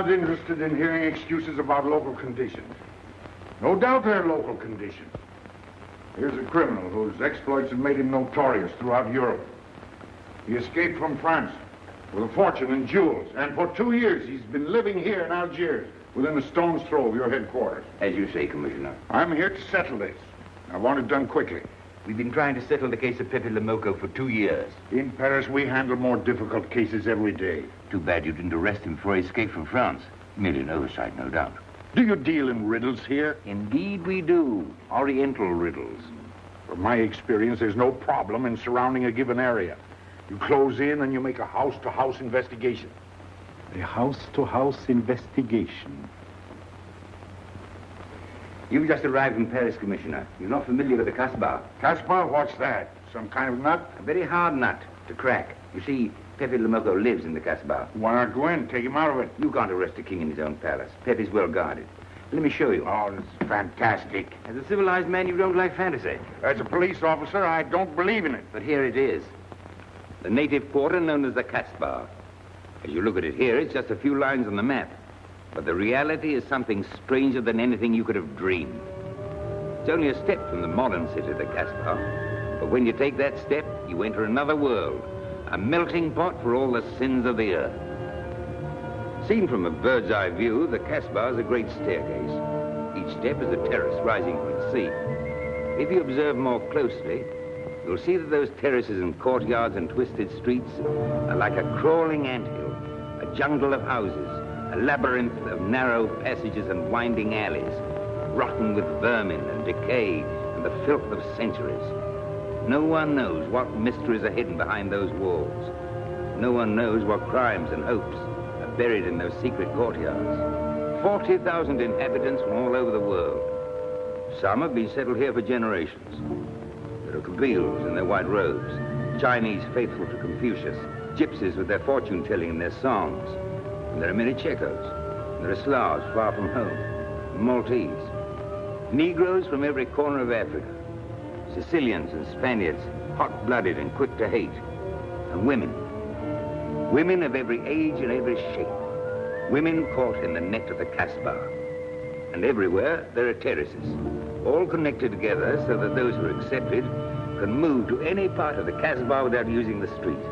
not interested in hearing excuses about local conditions. No doubt they're local conditions. Here's a criminal whose exploits have made him notorious throughout Europe. He escaped from France with a fortune in jewels, and for 2 years he's been living here in Algiers, within a stone's throw of your headquarters. As you say, Commissioner. I'm here to settle this. I want it done quickly. We've been trying to settle the case of Pepe Lamoko for 2 years. In Paris, we handle more difficult cases every day. Too bad you didn't arrest him before he escaped from France. Merely an oversight, no doubt. Do you deal in riddles here? Indeed we do. Oriental riddles. From my experience, there's no problem in surrounding a given area. You close in and you make a house-to-house investigation. A house-to-house investigation. You've just arrived from Paris, Commissioner. You're not familiar with the Casbah. Casbah? What's that? Some kind of nut? A very hard nut to crack. You see, Pepe Lamoko lives in the Casbah. Why not go in? Take him out of it. You can't arrest a king in his own palace. Pepe's well guarded. Let me show you. Oh, this is fantastic. As a civilized man, you don't like fantasy. As a police officer, I don't believe in it. But here it is. The native quarter known as the Casbah. As you look at it here, it's just a few lines on the map. But the reality is something stranger than anything you could have dreamed. It's only a step from the modern city, the Casbah. But when you take that step, you enter another world, a melting pot for all the sins of the earth. Seen from a bird's eye view, the Casbah is a great staircase. Each step is a terrace rising from the sea. If you observe more closely, you'll see that those terraces and courtyards and twisted streets are like a crawling anthill, a jungle of houses, a labyrinth of narrow passages and winding alleys, rotten with vermin and decay and the filth of centuries. No one knows what mysteries are hidden behind those walls. No one knows what crimes and hopes are buried in those secret courtyards. 40,000 inhabitants from all over the world. Some have been settled here for generations. There are Kabyles in their white robes, Chinese faithful to Confucius, gypsies with their fortune-telling and their songs. And there are many Checos. There are Slavs far from home, Maltese. Negroes from every corner of Africa. Sicilians and Spaniards, hot-blooded and quick to hate. And women. Women of every age and every shape. Women caught in the net of the Casbah. And everywhere there are terraces, all connected together so that those who are accepted can move to any part of the Casbah without using the street.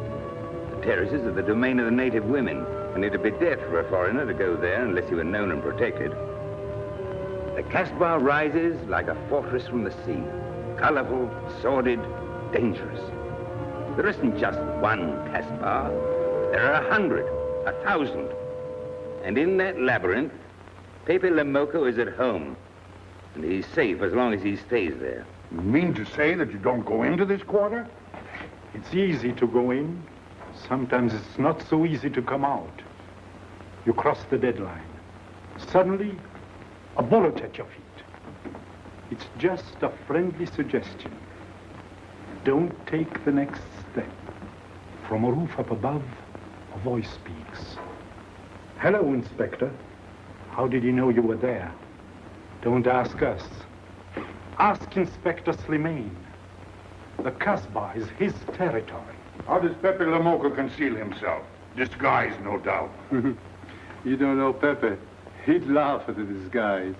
The terraces are the domain of the native women, and it'd be death for a foreigner to go there unless he were known and protected. The Casbah rises like a fortress from the sea, colorful, sordid, dangerous. There isn't just one Casbah. There are 100, 1,000. And in that labyrinth, Pepe Lamoko is at home, and he's safe as long as he stays there. You mean to say that you don't go into this quarter? It's easy to go in. Sometimes it's not so easy to come out. You cross the deadline. Suddenly, a bullet at your feet. It's just a friendly suggestion. Don't take the next step. From a roof up above, a voice speaks. Hello, Inspector. How did he know you were there? Don't ask us. Ask Inspector Slimane. The Casbah is his territory. How does Pepe Lamoko conceal himself? Disguised, no doubt. You don't know Pepe. He'd laugh at the disguise.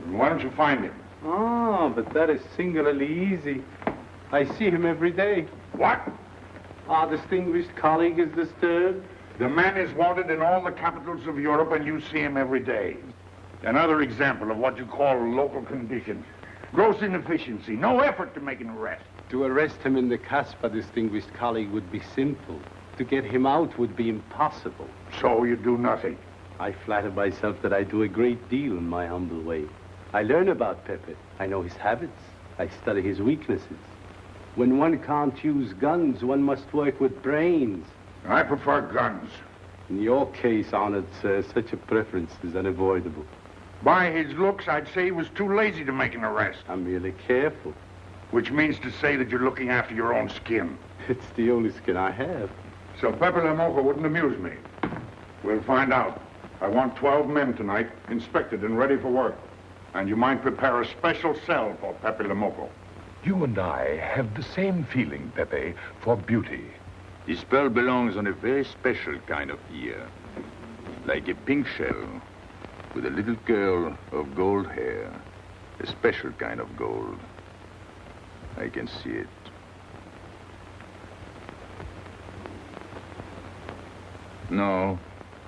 Why don't you find him? Oh, but that is singularly easy. I see him every day. What? Our distinguished colleague is disturbed. The man is wanted in all the capitals of Europe, and you see him every day. Another example of what you call local conditions. Gross inefficiency, no effort to make an arrest. To arrest him in the Casbah, distinguished colleague, would be simple. To get him out would be impossible. So you do nothing. I flatter myself that I do a great deal in my humble way. I learn about Pepe. I know his habits. I study his weaknesses. When one can't use guns, one must work with brains. I prefer guns. In your case, honored sir, such a preference is unavoidable. By his looks, I'd say he was too lazy to make an arrest. I'm merely careful. Which means to say that you're looking after your own skin. It's the only skin I have. So Pepe Lamoko wouldn't amuse me. We'll find out. I want 12 men tonight, inspected and ready for work. And you might prepare a special cell for Pepe Lamoko. You and I have the same feeling, Pepe, for beauty. This pearl belongs on a very special kind of ear. Like a pink shell, with a little curl of gold hair. A special kind of gold. I can see it. No,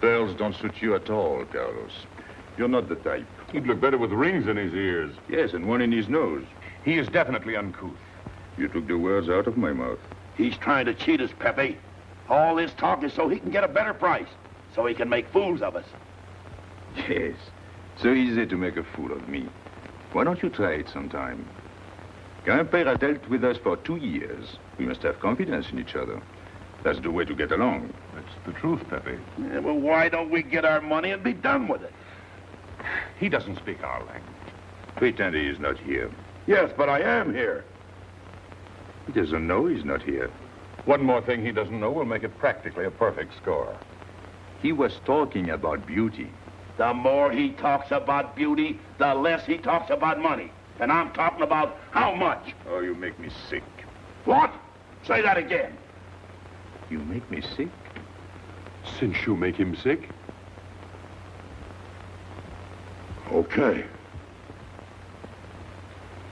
pearls don't suit you at all, Carlos. You're not the type. He'd look better with rings in his ears. Yes, and one in his nose. He is definitely uncouth. You took the words out of my mouth. He's trying to cheat us, Pepe. All this talk is so he can get a better price, so he can make fools of us. Yes, so easy to make a fool of me. Why don't you try it sometime? Grandpère has dealt with us for 2 years. We must have confidence in each other. That's the way to get along. That's the truth, Pepe. Yeah, well, why don't we get our money and be done with it? He doesn't speak our language. Pretend he is not here. Yes, but I am here. He doesn't know he's not here. One more thing he doesn't know will make it practically a perfect score. He was talking about beauty. The more he talks about beauty, the less he talks about money. And I'm talking about how much. Oh, you make me sick. What? Say that again. You make me sick? Since you make him sick? Okay.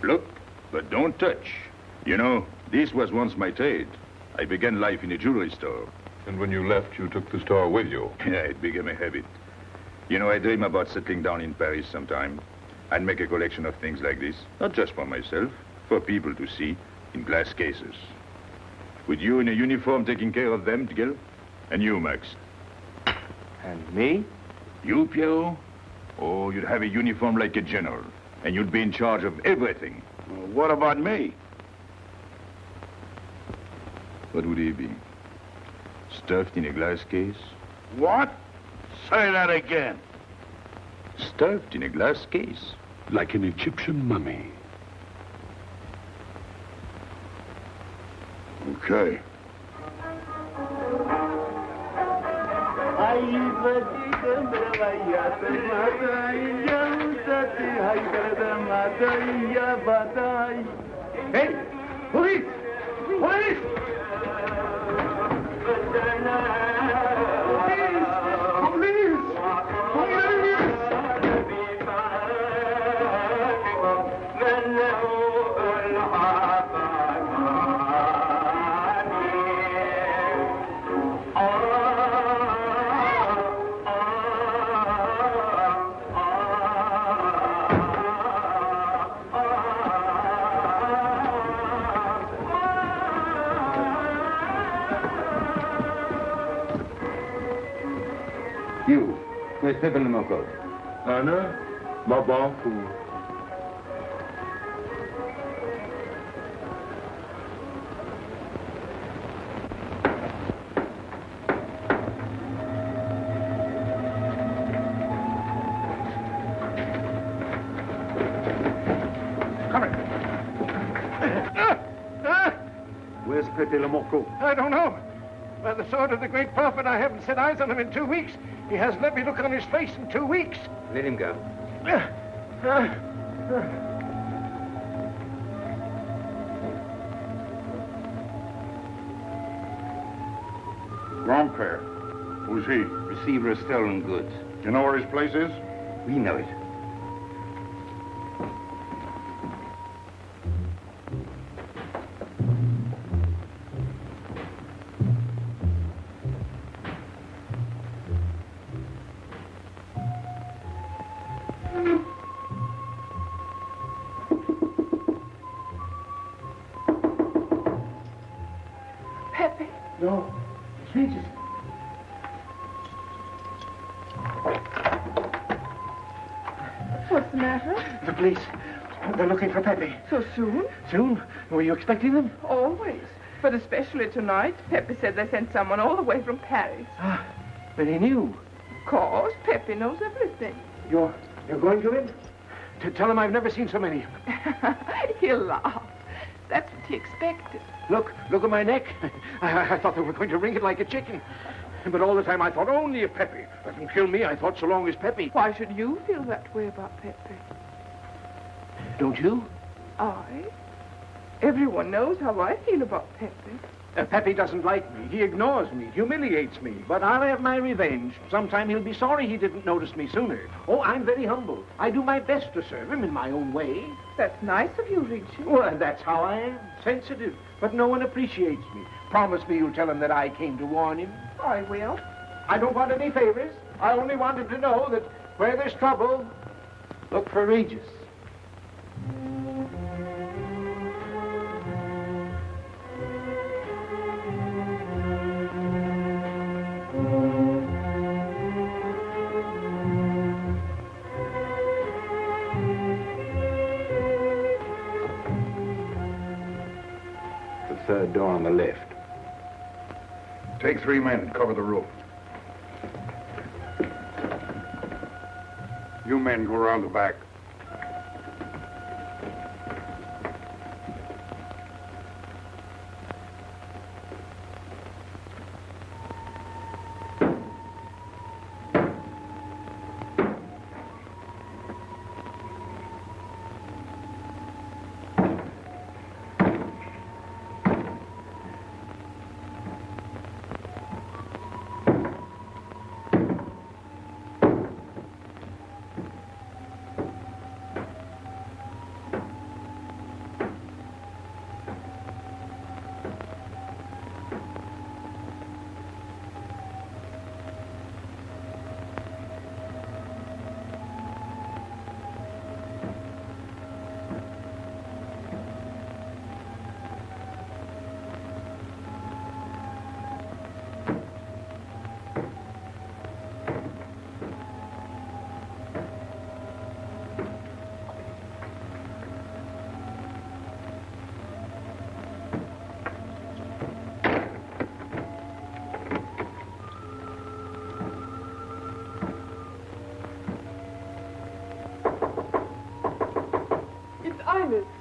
Look, but don't touch. You know, this was once my trade. I began life in a jewelry store. And when you left, you took the store with you. Yeah, it became a habit. You know, I dream about settling down in Paris sometime. I'd make a collection of things like this, not just for myself, for people to see, in glass cases. With you in a uniform taking care of them, Miguel? And you, Max? And me? You, Piero? Oh, you'd have a uniform like a general, and you'd be in charge of everything. Well, what about me? What would he be? Stuffed in a glass case? What? Say that again. Stuffed in a glass case. Like an Egyptian mummy. Okay. Hey! Police! Police! You, where's Pepe Lamarr? Anna, Babanku. Where's Pepe Lamarr? I don't know. By the sword of the great prophet, I haven't set eyes on him in 2 weeks. He hasn't let me look on his face in 2 weeks. Let him go. Grandpère. Who's he? Receiver of stolen goods. You know where his place is? We know it. Pepe. No. Jesus. What's the matter? The police. They're looking for Pepe. So soon? Soon? Were you expecting them? Always. But especially tonight. Pepe said they sent someone all the way from Paris. Ah, then he knew. Of course, Pepe knows everything. You're going to him? To tell him I've never seen so many. He'll laugh. That's what he expected. Look at my neck. I thought they were going to ring it like a chicken. But all the time I thought only if Pepe doesn't kill me, I thought so long as Pepe. Why should you feel that way about Pepe? Don't you? I? Everyone knows how I feel about Pepe. Pepe doesn't like me. He ignores me, humiliates me. But I'll have my revenge. Sometime he'll be sorry he didn't notice me sooner. Oh, I'm very humble. I do my best to serve him in my own way. That's nice of you, Richard. Well, that's how I am. Sensitive. But no one appreciates me. Promise me you'll tell him that I came to warn him. I will. I don't want any favors. I only want him to know that where there's trouble, look for Regis. Third door on the left. Take 3 men and cover the roof. You men go around the back.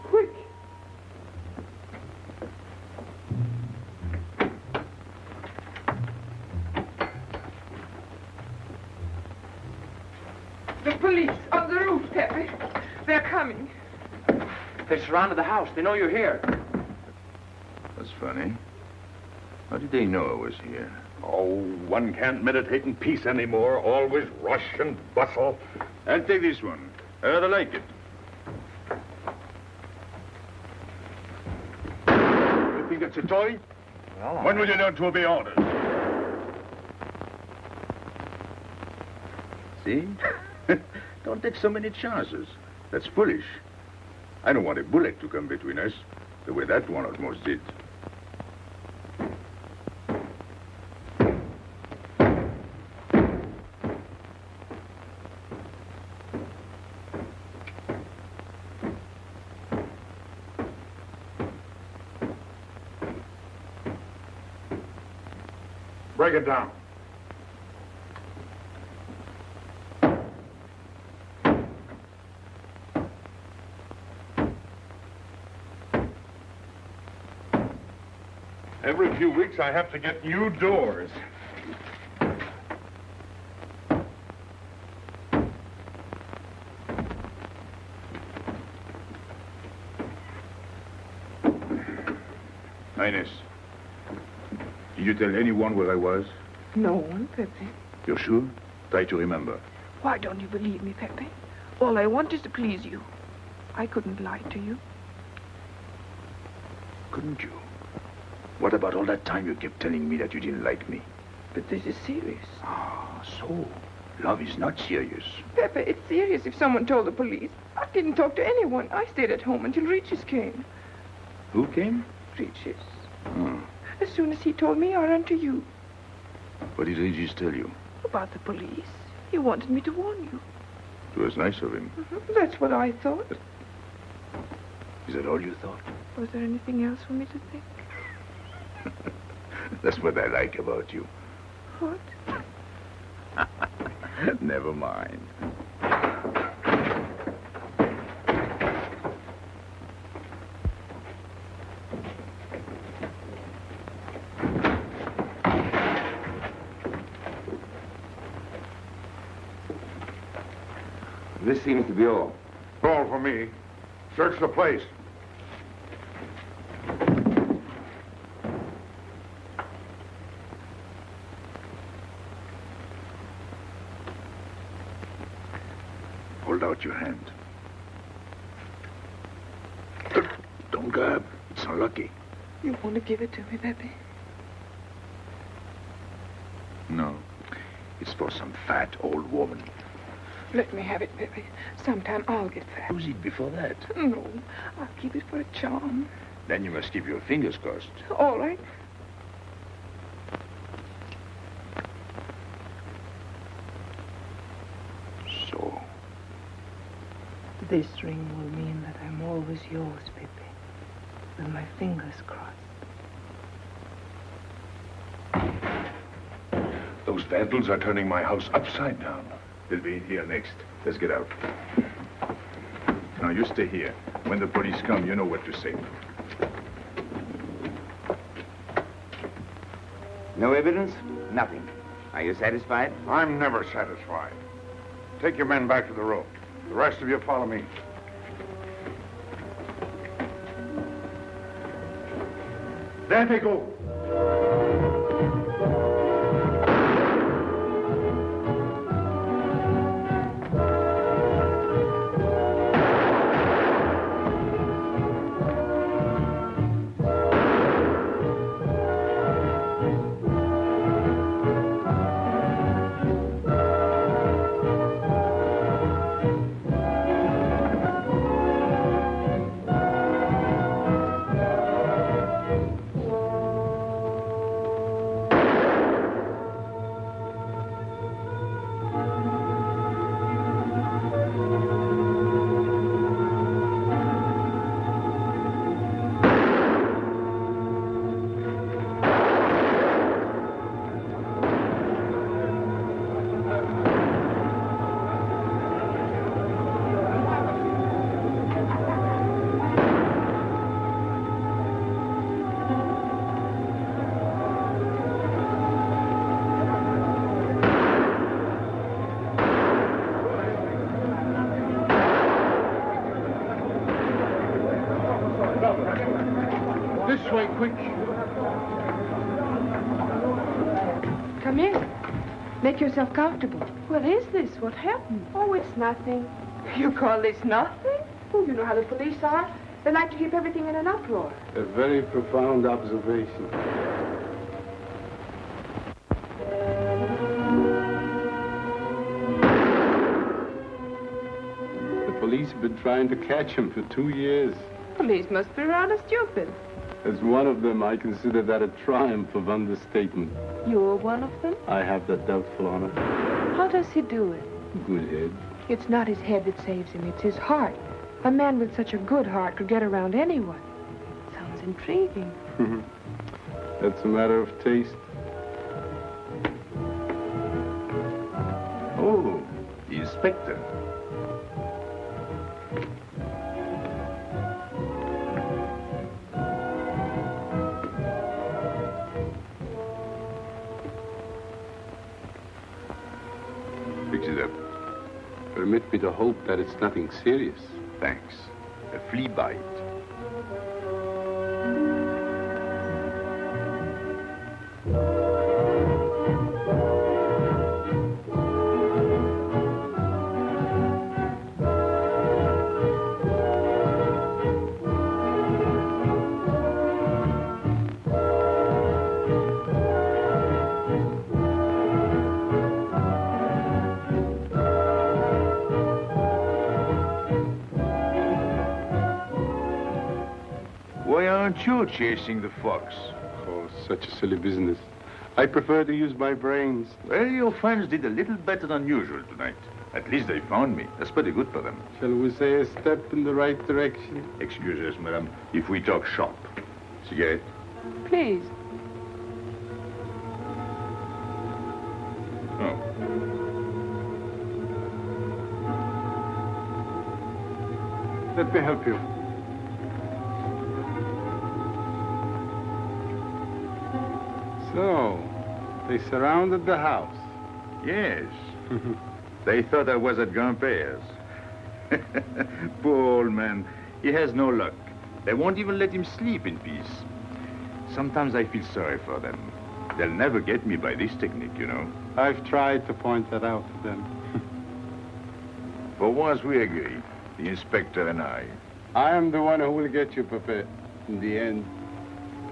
Quick. The police on the roof, Pepe. They're coming. They surrounded the house. They know you're here. That's funny. How did they know I was here? Oh, one can't meditate in peace anymore. Always rush and bustle. I'll take this one. I rather like it. You think it's a toy? Well, When will you learn to obey orders? See? Don't take so many chances. That's foolish. I don't want a bullet to come between us, the way that one almost did. Break it down. Every few weeks I have to get new doors. Highness, did you tell anyone where I was? No one, Pepe. You're sure? Try to remember. Why don't you believe me, Pepe? All I want is to please you. I couldn't lie to you. Couldn't you? What about all that time you kept telling me that you didn't like me? But this is serious. Ah, so love is not serious. Pepe, it's serious if someone told the police. I didn't talk to anyone. I stayed at home until Regis came. Who came? Regis. Hmm. As soon as he told me, I ran to you. What did Regis tell you? About the police. He wanted me to warn you. It was nice of him. That's what I thought. Is that all you thought? Was there anything else for me to think? That's what I like about you. What? Never mind. This seems to be all. All for me. Search the place. Hold out your hand. Don't grab. It's unlucky. You want to give it to me, Pepe? No. It's for some fat old woman. Let me have it, Pepe. Sometime I'll get fat. Use it before that. No, I'll keep it for a charm. Then you must keep your fingers crossed. All right. So. This ring will mean that I'm always yours, Pepe. With my fingers crossed. Those vandals are turning my house upside down. They'll be in here next. Let's get out. Now, you stay here. When the police come, you know what to say. No evidence? Nothing. Are you satisfied? I'm never satisfied. Take your men back to the road. The rest of you follow me. There they go. This way, quick. Come in. Make yourself comfortable. What is this? What happened? Oh, it's nothing. You call this nothing? Oh, you know how the police are. They like to keep everything in an uproar. A very profound observation. The police have been trying to catch him for 2 years. Police must be rather stupid. As one of them, I consider that a triumph of understatement. You're one of them? I have that doubtful honor. How does he do it? Good head. It's not his head that saves him, it's his heart. A man with such a good heart could get around anyone. Sounds intriguing. That's a matter of taste. Oh, the inspector. Fix it up. Permit me to hope that it's nothing serious. Thanks. A flea bite. Why aren't you chasing the fox? Oh, such a silly business. I prefer to use my brains. Well, your friends did a little better than usual tonight. At least they found me. That's pretty good for them. Shall we say a step in the right direction? Excuse us, madame, if we talk shop. Cigarette? Please. Oh. Let me help you. So, they surrounded the house. Yes. They thought I was at Grandpère's. Poor old man. He has no luck. They won't even let him sleep in peace. Sometimes I feel sorry for them. They'll never get me by this technique, you know. I've tried to point that out to them. For once we agree, the inspector and I. I am the one who will get you, Pepe, in the end.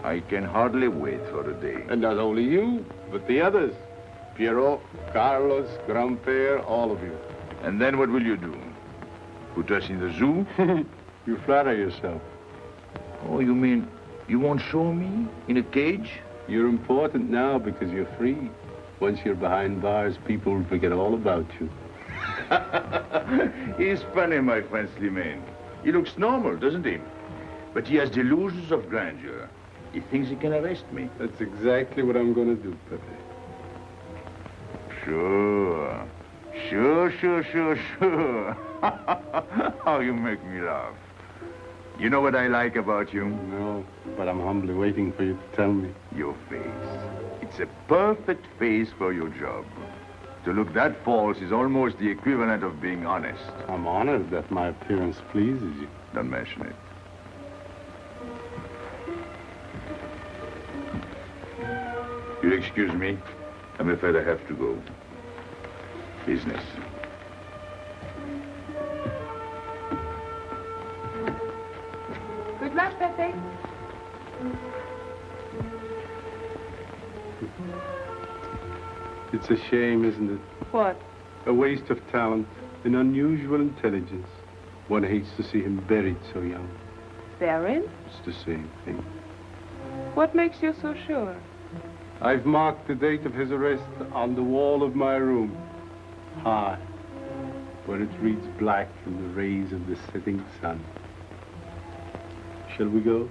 I can hardly wait for the day. And not only you, but the others. Piero, Carlos, Grandpere, all of you. And then what will you do? Put us in the zoo? You flatter yourself. Oh, you mean you won't show me in a cage? You're important now because you're free. Once you're behind bars, people will forget all about you. He's funny, my friend Slimane. He looks normal, doesn't he? But he has delusions of grandeur. He thinks he can arrest me. That's exactly what I'm going to do, Pepe. Sure. Sure. How you make me laugh. You know what I like about you? No, but I'm humbly waiting for you to tell me. Your face. It's a perfect face for your job. To look that false is almost the equivalent of being honest. I'm honored that my appearance pleases you. Don't mention it. You'll excuse me. I'm afraid I have to go. Business. Good luck, Pepe. It's a shame, isn't it? What? A waste of talent, an unusual intelligence. One hates to see him buried so young. Buried? It's the same thing. What makes you so sure? I've marked the date of his arrest on the wall of my room. High, where it reads black in the rays of the setting sun. Shall we go?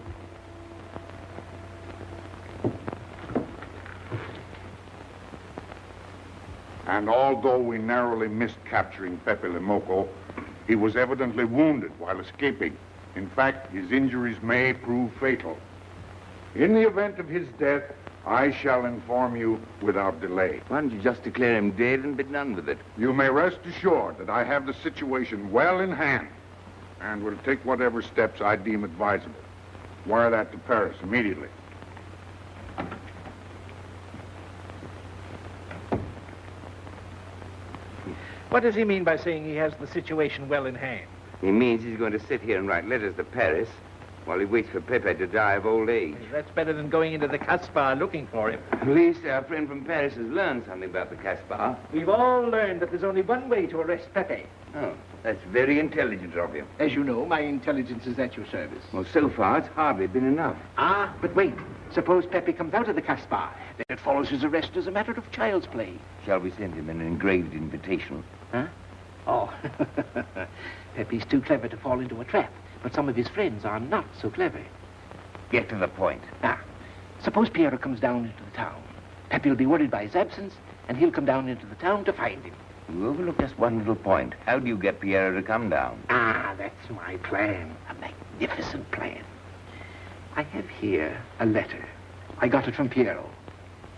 And although we narrowly missed capturing Pepe Le Moco, he was evidently wounded while escaping. In fact, his injuries may prove fatal. In the event of his death, I shall inform you without delay. Why don't you just declare him dead and be done with it? You may rest assured that I have the situation well in hand and will take whatever steps I deem advisable. Wire that to Paris immediately. What does he mean by saying he has the situation well in hand? He means he's going to sit here and write letters to Paris while he waits for Pepe to die of old age. That's better than going into the Casbah looking for him. At least our friend from Paris has learned something about the Casbah. We've all learned that there's only one way to arrest Pepe. Oh, that's very intelligent of you. As you know, my intelligence is at your service. Well, so far, it's hardly been enough. Ah, but wait. Suppose Pepe comes out of the Casbah. Then it follows his arrest as a matter of child's play. Shall we send him an engraved invitation? Huh? Oh, Pepe's too clever to fall into a trap, but some of his friends are not so clever. Get to the point. Now, suppose Piero comes down into the town. Pepe will be worried by his absence, and he'll come down into the town to find him. You overlook just one little point. How do you get Piero to come down? Ah, that's my plan. A magnificent plan. I have here a letter. I got it from Piero,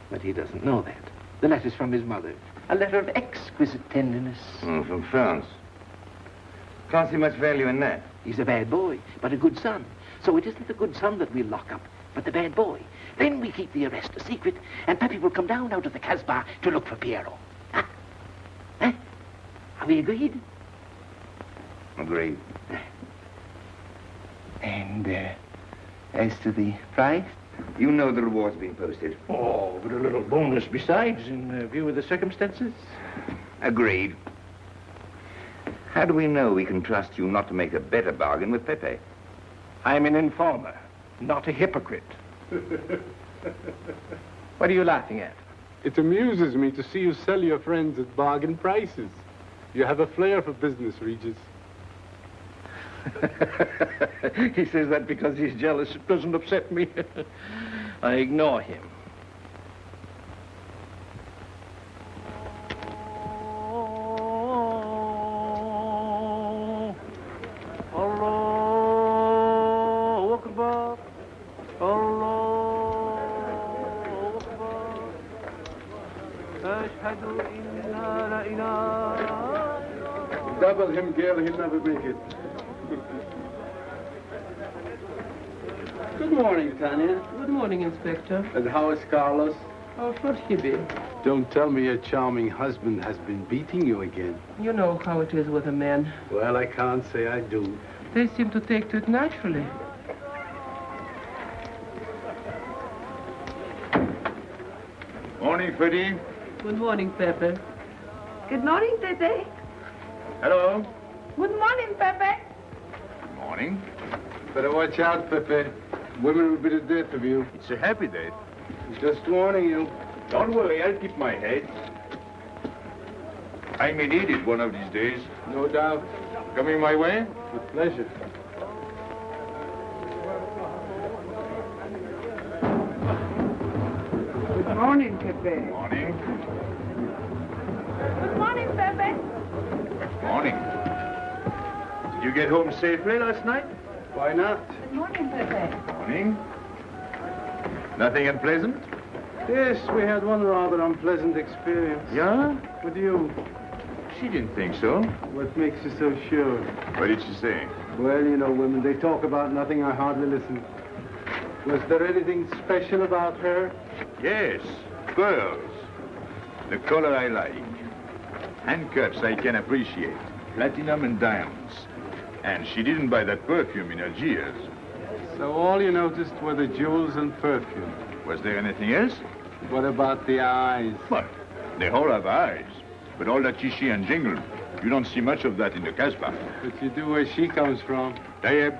but he doesn't know that. The letter's from his mother. A letter of exquisite tenderness. Oh, from France. Can't see much value in that. He's a bad boy, but a good son. So it isn't the good son that we'll lock up, but the bad boy. Then we keep the arrest a secret, and Pepe will come down out of the Casbah to look for Piero. Huh? Huh? Are we agreed? Agreed. And, as to the prize? You know the reward's been posted. Oh, but a little bonus besides, in view of the circumstances. Agreed. How do we know we can trust you not to make a better bargain with Pepe? I'm an informer, not a hypocrite. What are you laughing at? It amuses me to see you sell your friends at bargain prices. You have a flair for business, Regis. He says that because he's jealous. It doesn't upset me. I ignore him. Double him, Gail, he'll never make it. Good morning, Tanya. Good morning, Inspector. And how is Carlos? Oh, Hedy. Don't tell me your charming husband has been beating you again. You know how it is with a man. Well, I can't say I do. They seem to take to it naturally. Morning, Freddie. Good morning, Pepe. Good morning, Pepe. Hello. Good morning, Pepe. Morning. Better watch out, Pepe. Women will be the death of you. It's a happy day. Just warning you. Don't worry, I'll keep my head. I may need it one of these days. No doubt. Coming my way? With pleasure. Good morning, Pepe. Morning. Good morning, Pepe. Morning. Did you get home safely last night? Why not? Good morning, Pepe. Morning. Nothing unpleasant? Yes, we had one rather unpleasant experience. Yeah? With you. She didn't think so. What makes you so sure? What did she say? Well, you know, women, they talk about nothing. I hardly listen. Was there anything special about her? Yes, pearls. The color I like. Handcuffs I can appreciate. Platinum and diamonds. And she didn't buy that perfume in Algiers. So all you noticed were the jewels and perfume. Was there anything else? What about the eyes? What? They all have eyes. But all that chichi and jingle, you don't see much of that in the Casbah. But you do where she comes from. Tayyib.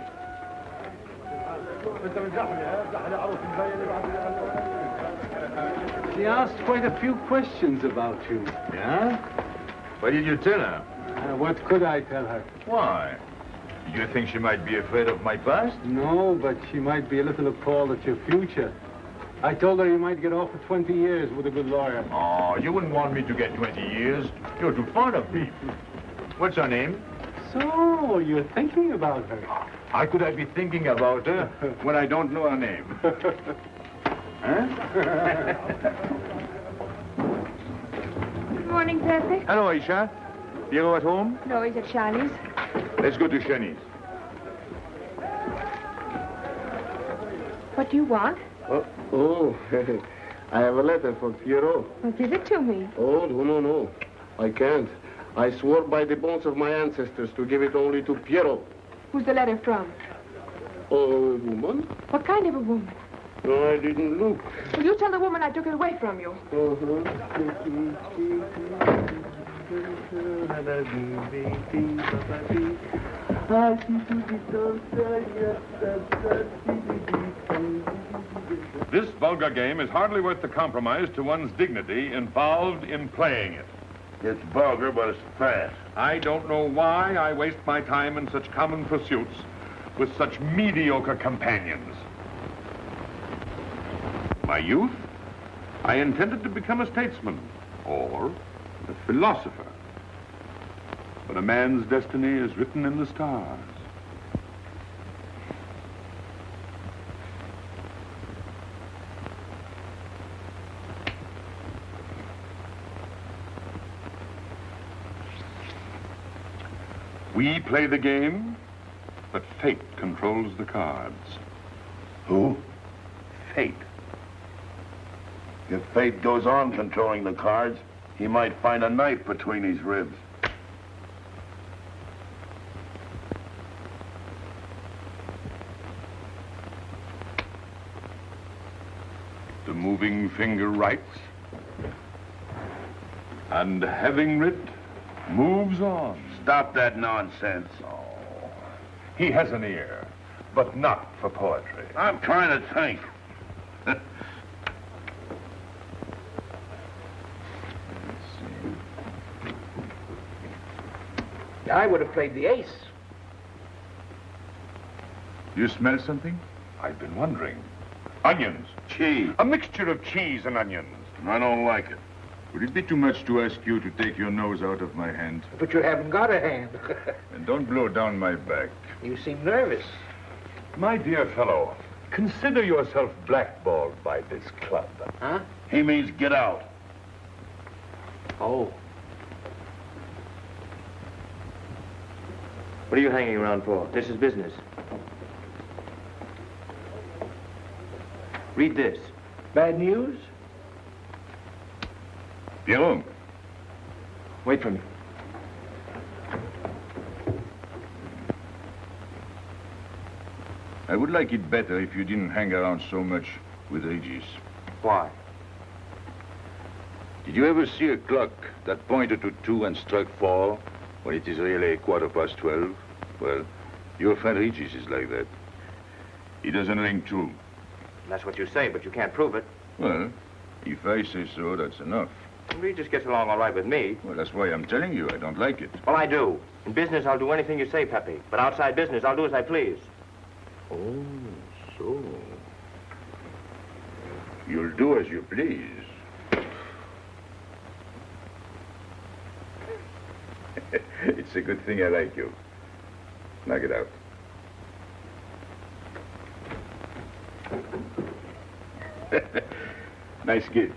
She asked quite a few questions about you. Yeah? What did you tell her? What could I tell her? Why? Did you think she might be afraid of my past? No, but she might be a little appalled at your future. I told her you might get off for 20 years with a good lawyer. Oh, you wouldn't want me to get 20 years. You're too fond of me. What's her name? So, you're thinking about her. How could I be thinking about her when I don't know her name? Huh? Good morning, Pepe. Hello, Aisha. Piero at home? No, he's at Shani's. Let's go to Shani's. What do you want? Oh, I have a letter for Pierrot. Well, give it to me. Oh, no. I can't. I swore by the bones of my ancestors to give it only to Pierrot. Who's the letter from? Oh, woman? What kind of a woman? No, I didn't look. Well, you tell the woman I took it away from you. This vulgar game is hardly worth the compromise to one's dignity involved in playing it. It's vulgar, but it's fast. I don't know why I waste my time in such common pursuits with such mediocre companions. My youth, I intended to become a statesman or a philosopher. But a man's destiny is written in the stars. We play the game, but fate controls the cards. Who? Fate. If fate goes on controlling the cards, he might find a knife between his ribs. The moving finger writes, and having writ, moves on. Stop that nonsense. Oh, he has an ear, but not for poetry. I'm trying to think. I would have played the ace. You smell something? I've been wondering. Onions. Cheese. A mixture of cheese and onions. I don't like it. Would it be too much to ask you to take your nose out of my hand? But you haven't got a hand. And don't blow down my back. You seem nervous. My dear fellow, consider yourself blackballed by this club. Huh? He means get out. Oh. What are you hanging around for? This is business. Read this. Bad news? Pierrot. Wait for me. I would like it better if you didn't hang around so much with Regis. Why? Did you ever see a clock that pointed to 2 and struck 4 when it is really 12:15? Well, your friend Regis is like that. He doesn't ring true. That's what you say, but you can't prove it. Well, if I say so, that's enough. Regis gets along all right with me. Well, that's why I'm telling you I don't like it. Well, I do. In business, I'll do anything you say, Pepe. But outside business, I'll do as I please. Oh, so. You'll do as you please. It's a good thing I like you. Knock it out. Nice kid.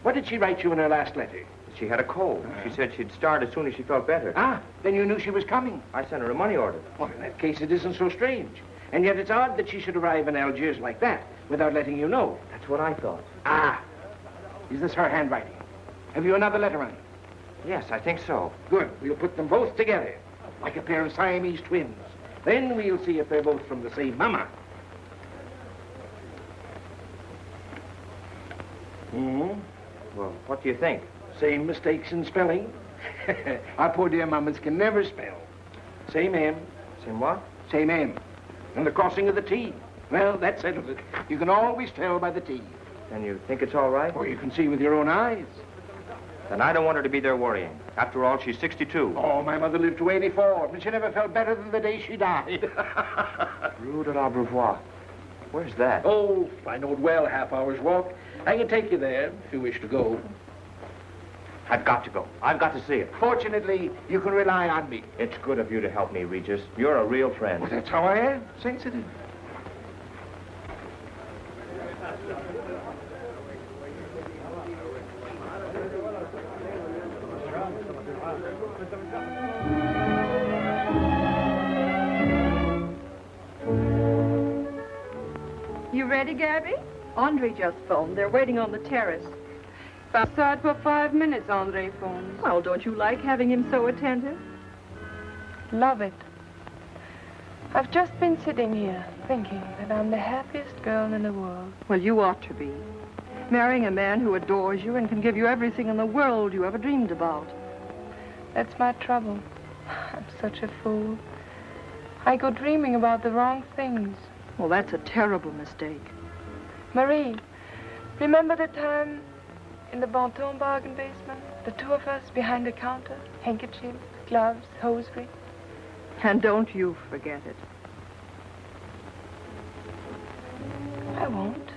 What did she write you in her last letter? She had a cold. She said she'd start as soon as she felt better. Ah, then you knew she was coming. I sent her a money order. Well, in that case, it isn't so strange. And yet it's odd that she should arrive in Algiers like that without letting you know. That's what I thought. Ah, is this her handwriting? Have you another letter on it? Yes, I think so. Good. We'll put them both together, like a pair of Siamese twins. Then we'll see if they're both from the same mama. Mm-hmm. Well, what do you think? Same mistakes in spelling. Our poor dear mamas can never spell. Same M. Same what? Same M. And the crossing of the T. Well, that settles it. You can always tell by the T. And you think it's all right? Or you can see with your own eyes. Then I don't want her to be there worrying. After all, she's 62. Oh, my mother lived to 84, and she never felt better than the day she died. Rue de l'Abreuvoir. Where's that? Oh, I know it well, half-hour's walk. I can take you there if you wish to go. I've got to go. I've got to see it. Fortunately, you can rely on me. It's good of you to help me, Regis. You're a real friend. Well, that's how I am. Sensitive. You ready, Gaby? Andre just phoned. They're waiting on the terrace. Outside for 5 minutes, Andre phones. Well, don't you like having him so attentive? Love it. I've just been sitting here thinking that I'm the happiest girl in the world. Well, you ought to be. Marrying a man who adores you and can give you everything in the world you ever dreamed about. That's my trouble. I'm such a fool. I go dreaming about the wrong things. Well, that's a terrible mistake. Marie, remember the time in the Bonton bargain basement? The two of us behind the counter? Handkerchiefs, gloves, hosiery. And don't you forget it. I won't.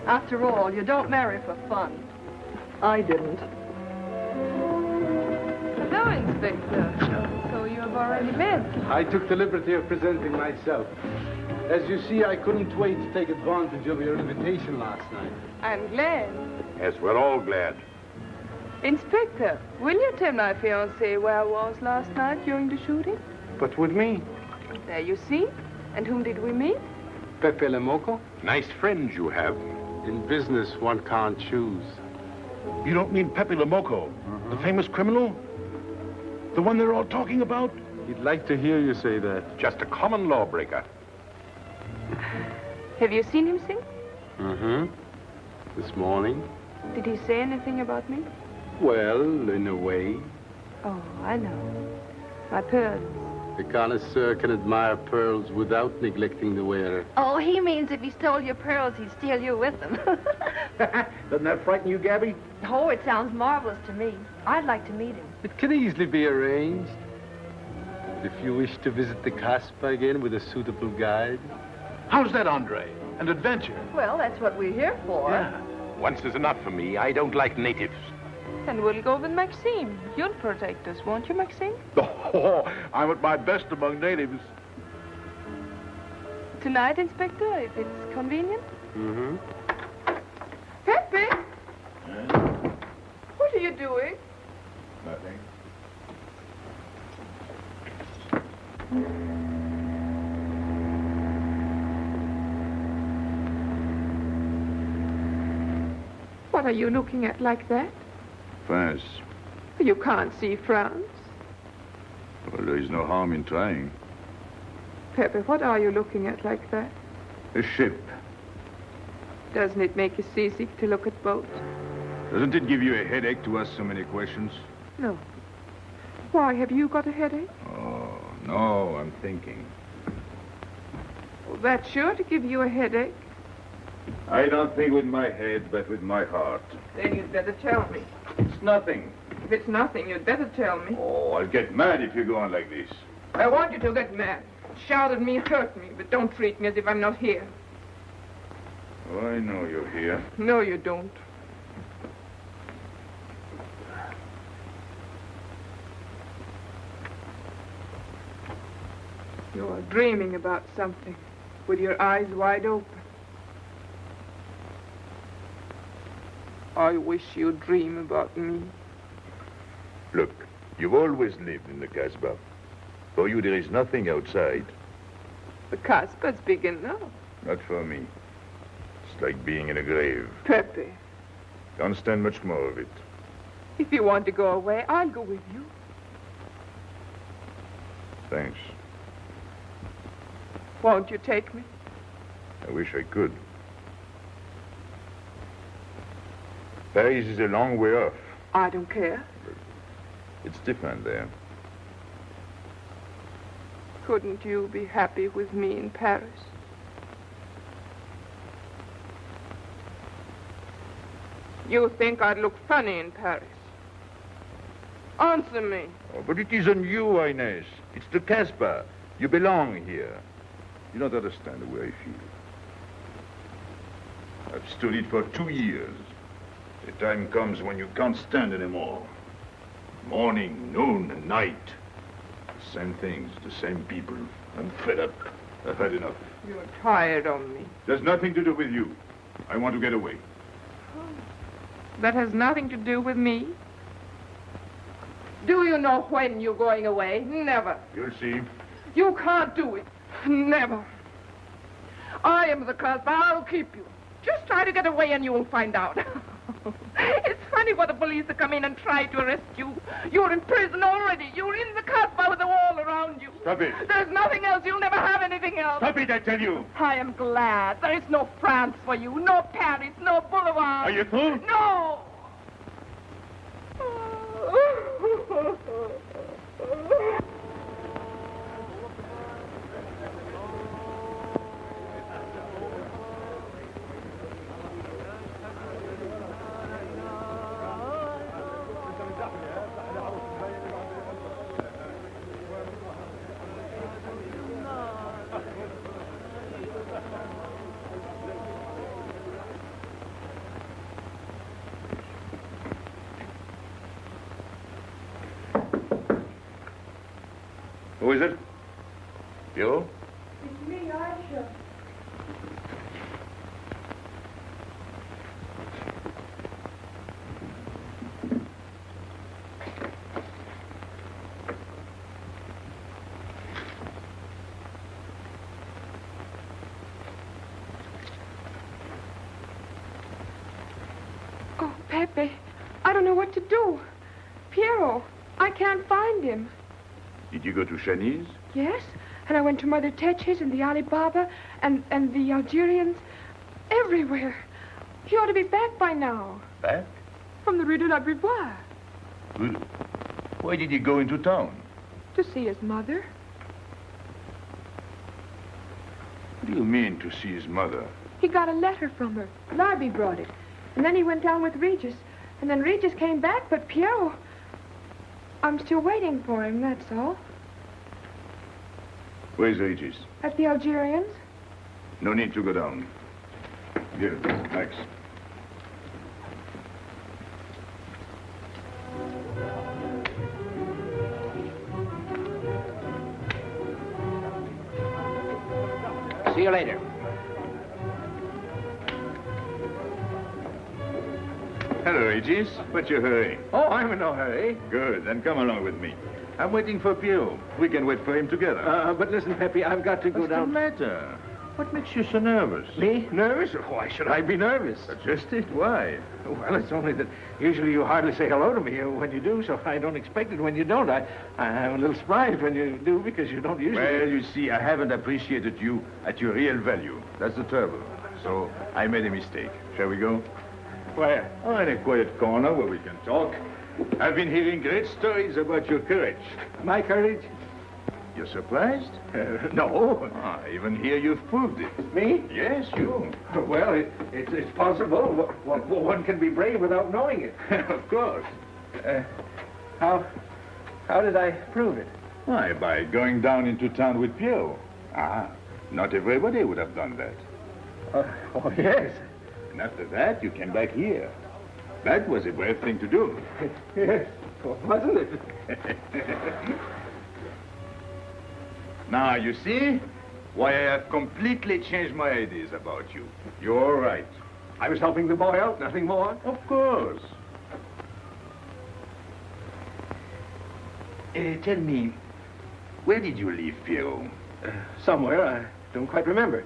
After all, you don't marry for fun. I didn't. Hello, Inspector. So you have already met. I took the liberty of presenting myself. As you see, I couldn't wait to take advantage of your invitation last night. I'm glad. Yes, we're all glad. Inspector, will you tell my fiancé where I was last night during the shooting? But with me, There you see. And whom did we meet? Pepe Le Moco. Nice friends you have. In business, one can't choose. You don't mean Pepe Le Moco, the famous criminal? The one they're all talking about? He'd like to hear you say that. Just a common lawbreaker. Have you seen him since? Mm-hmm. This morning? Did he say anything about me? Well, in a way. Oh, I know. My pearls. The connoisseur can admire pearls without neglecting the wearer. Oh, he means if he stole your pearls, he'd steal you with them. Doesn't that frighten you, Gaby? Oh, it sounds marvelous to me. I'd like to meet him. It can easily be arranged. If you wish to visit the Casbah again with a suitable guide. How's that, Andre? An adventure? Well, that's what we're here for. Yeah. Once is enough for me. I don't like natives. And we'll go with Maxime. You'll protect us, won't you, Maxime? Oh, I'm at my best among natives. Tonight, Inspector, if it's convenient. Mm-hmm. Pepe! What are you doing? Nothing. What are you looking at like that? France. You can't see France. Well, there is no harm in trying. Pepe, what are you looking at like that? A ship. Doesn't it make you seasick to look at boats? Doesn't it give you a headache to ask so many questions? No. Why, have you got a headache? Oh, no, I'm thinking. Well, that's sure to give you a headache. I don't think with my head, but with my heart. Then you'd better tell me. It's nothing. If it's nothing, you'd better tell me. Oh, I'll get mad if you go on like this. I want you to get mad. Shout at me, hurt me, but don't treat me as if I'm not here. Oh, I know you're here. No, you don't. You're dreaming about something with your eyes wide open. I wish you'd dream about me. Look, you've always lived in the Casbah. For you, there is nothing outside. The Casbah's big enough. Not for me. It's like being in a grave. Pepe, Can't stand much more of it. if you want to go away, I'll go with you. Thanks. Won't you take me? I wish I could. Paris is a long way off. I don't care. It's different there. Couldn't you be happy with me in Paris? You think I'd look funny in Paris? Answer me. Oh, but it isn't you, Inez. It's the Casbah. You belong here. You don't understand the way I feel. I've stood it for 2 years. The time comes when you can't stand anymore. Morning, noon, and night. The same things, the same people. I'm fed up. I've had enough. You're tired of me. There's nothing to do with you. I want to get away. That has nothing to do with me. Do you know when you're going away? Never. You'll see. You can't do it. Never. I am the Casbah. I'll keep you. Just try to get away and you'll find out. It's funny for the police to come in and try to arrest you. You're in prison already. You're in the Casbah with a wall around you. Stop it. There's nothing else. You'll never have anything else. Stop it, I tell you. I am glad. There is no France for you. No Paris. No Boulevard. Are you through? No. Who is it? You? It's me, Aisha. Oh, Pepe, I don't know what to do. Piero, I can't find him. Did you go to Shani's? Yes, and I went to Mother Tetch's and the Alibaba and the Algerians. Everywhere. He ought to be back by now. Back? From the Rue de la Brivoire. Good. Why did he go into town? To see his mother. What do you mean, to see his mother? He got a letter from her. Larby brought it. And then he went down with Regis. And then Regis came back, but Piero... I'm still waiting for him, that's all. Where's Regis? At the Algerians? No need to go down. Here, Max. See you later. Hello, Regis. What's your hurry? Oh, I'm in no hurry. Good, then come along with me. I'm waiting for Piero. We can wait for him together. But listen, Pepe, I've got to go What's down. the matter? What makes you so nervous? Me? Nervous? Why should I be nervous? Just it. Why? Well, it's only that usually you hardly say hello to me when you do, so I don't expect it when you don't. I'm a little surprised when you do because you don't usually... Well, you see, I haven't appreciated you at your real value. That's the trouble. So I made a mistake. Shall we go? Where? Oh, in a quiet corner where we can talk. I've been hearing great stories about your courage. My courage? You're surprised? No. I even hear you've proved it. Me? Yes, you. Well, it's possible. One can be brave without knowing it. Of course. How did I prove it? Why, by going down into town with Pierrot. Not everybody would have done that. Oh, yes. And after that, you came back here. That was a brave thing to do. Yes, wasn't it? Now, you see why I have completely changed my ideas about you. You're right. I was helping the boy out, nothing more. Of course. Tell me, where did you leave Pierrot? Somewhere, I don't quite remember.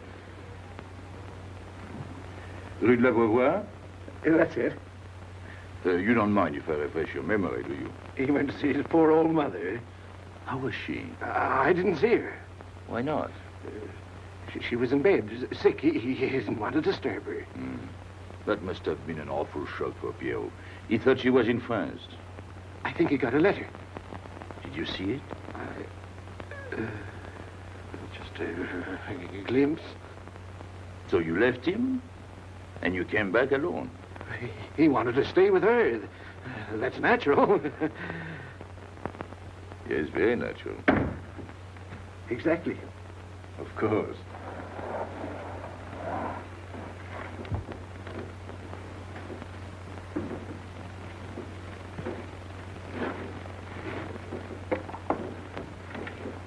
Rue de l'Abreuvoir? That's it. You don't mind if I refresh your memory, do you? He went to see his poor old mother. How was she? I didn't see her. Why not? She was in bed, sick. He didn't want to disturb her. That must have been an awful shock for Pierrot. He thought she was in France. I think he got a letter. Did you see it? Just a glimpse. So you left him, and you came back alone? He wanted to stay with her. That's natural. Yes, very natural. Exactly. Of course.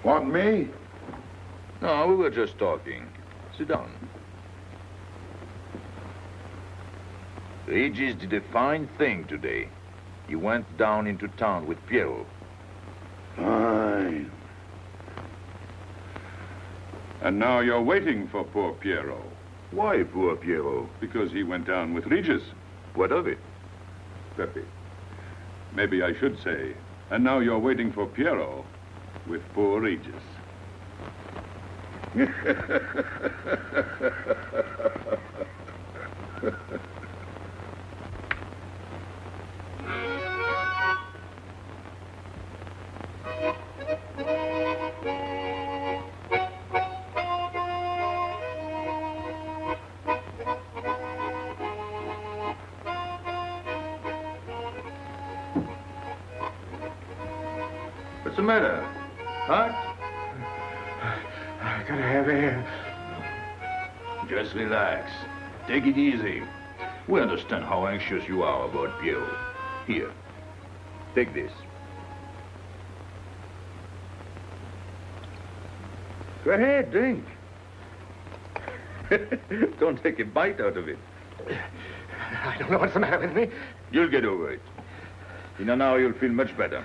Want me? No, we were just talking. Sit down. Regis did a fine thing today. He went down into town with Pierrot. Fine. And now you're waiting for poor Pierrot. Why poor Pierrot? Because he went down with Regis. What of it? Pepe, maybe I should say, and now you're waiting for Pierrot with poor Regis. What's the matter? Hot? I gotta have air. Just relax. Take it easy. We understand how anxious you are about Pierrot. Here, take this. Go ahead, drink. Don't take a bite out of it. I don't know what's the matter with me. You'll get over it. In an hour, you'll feel much better.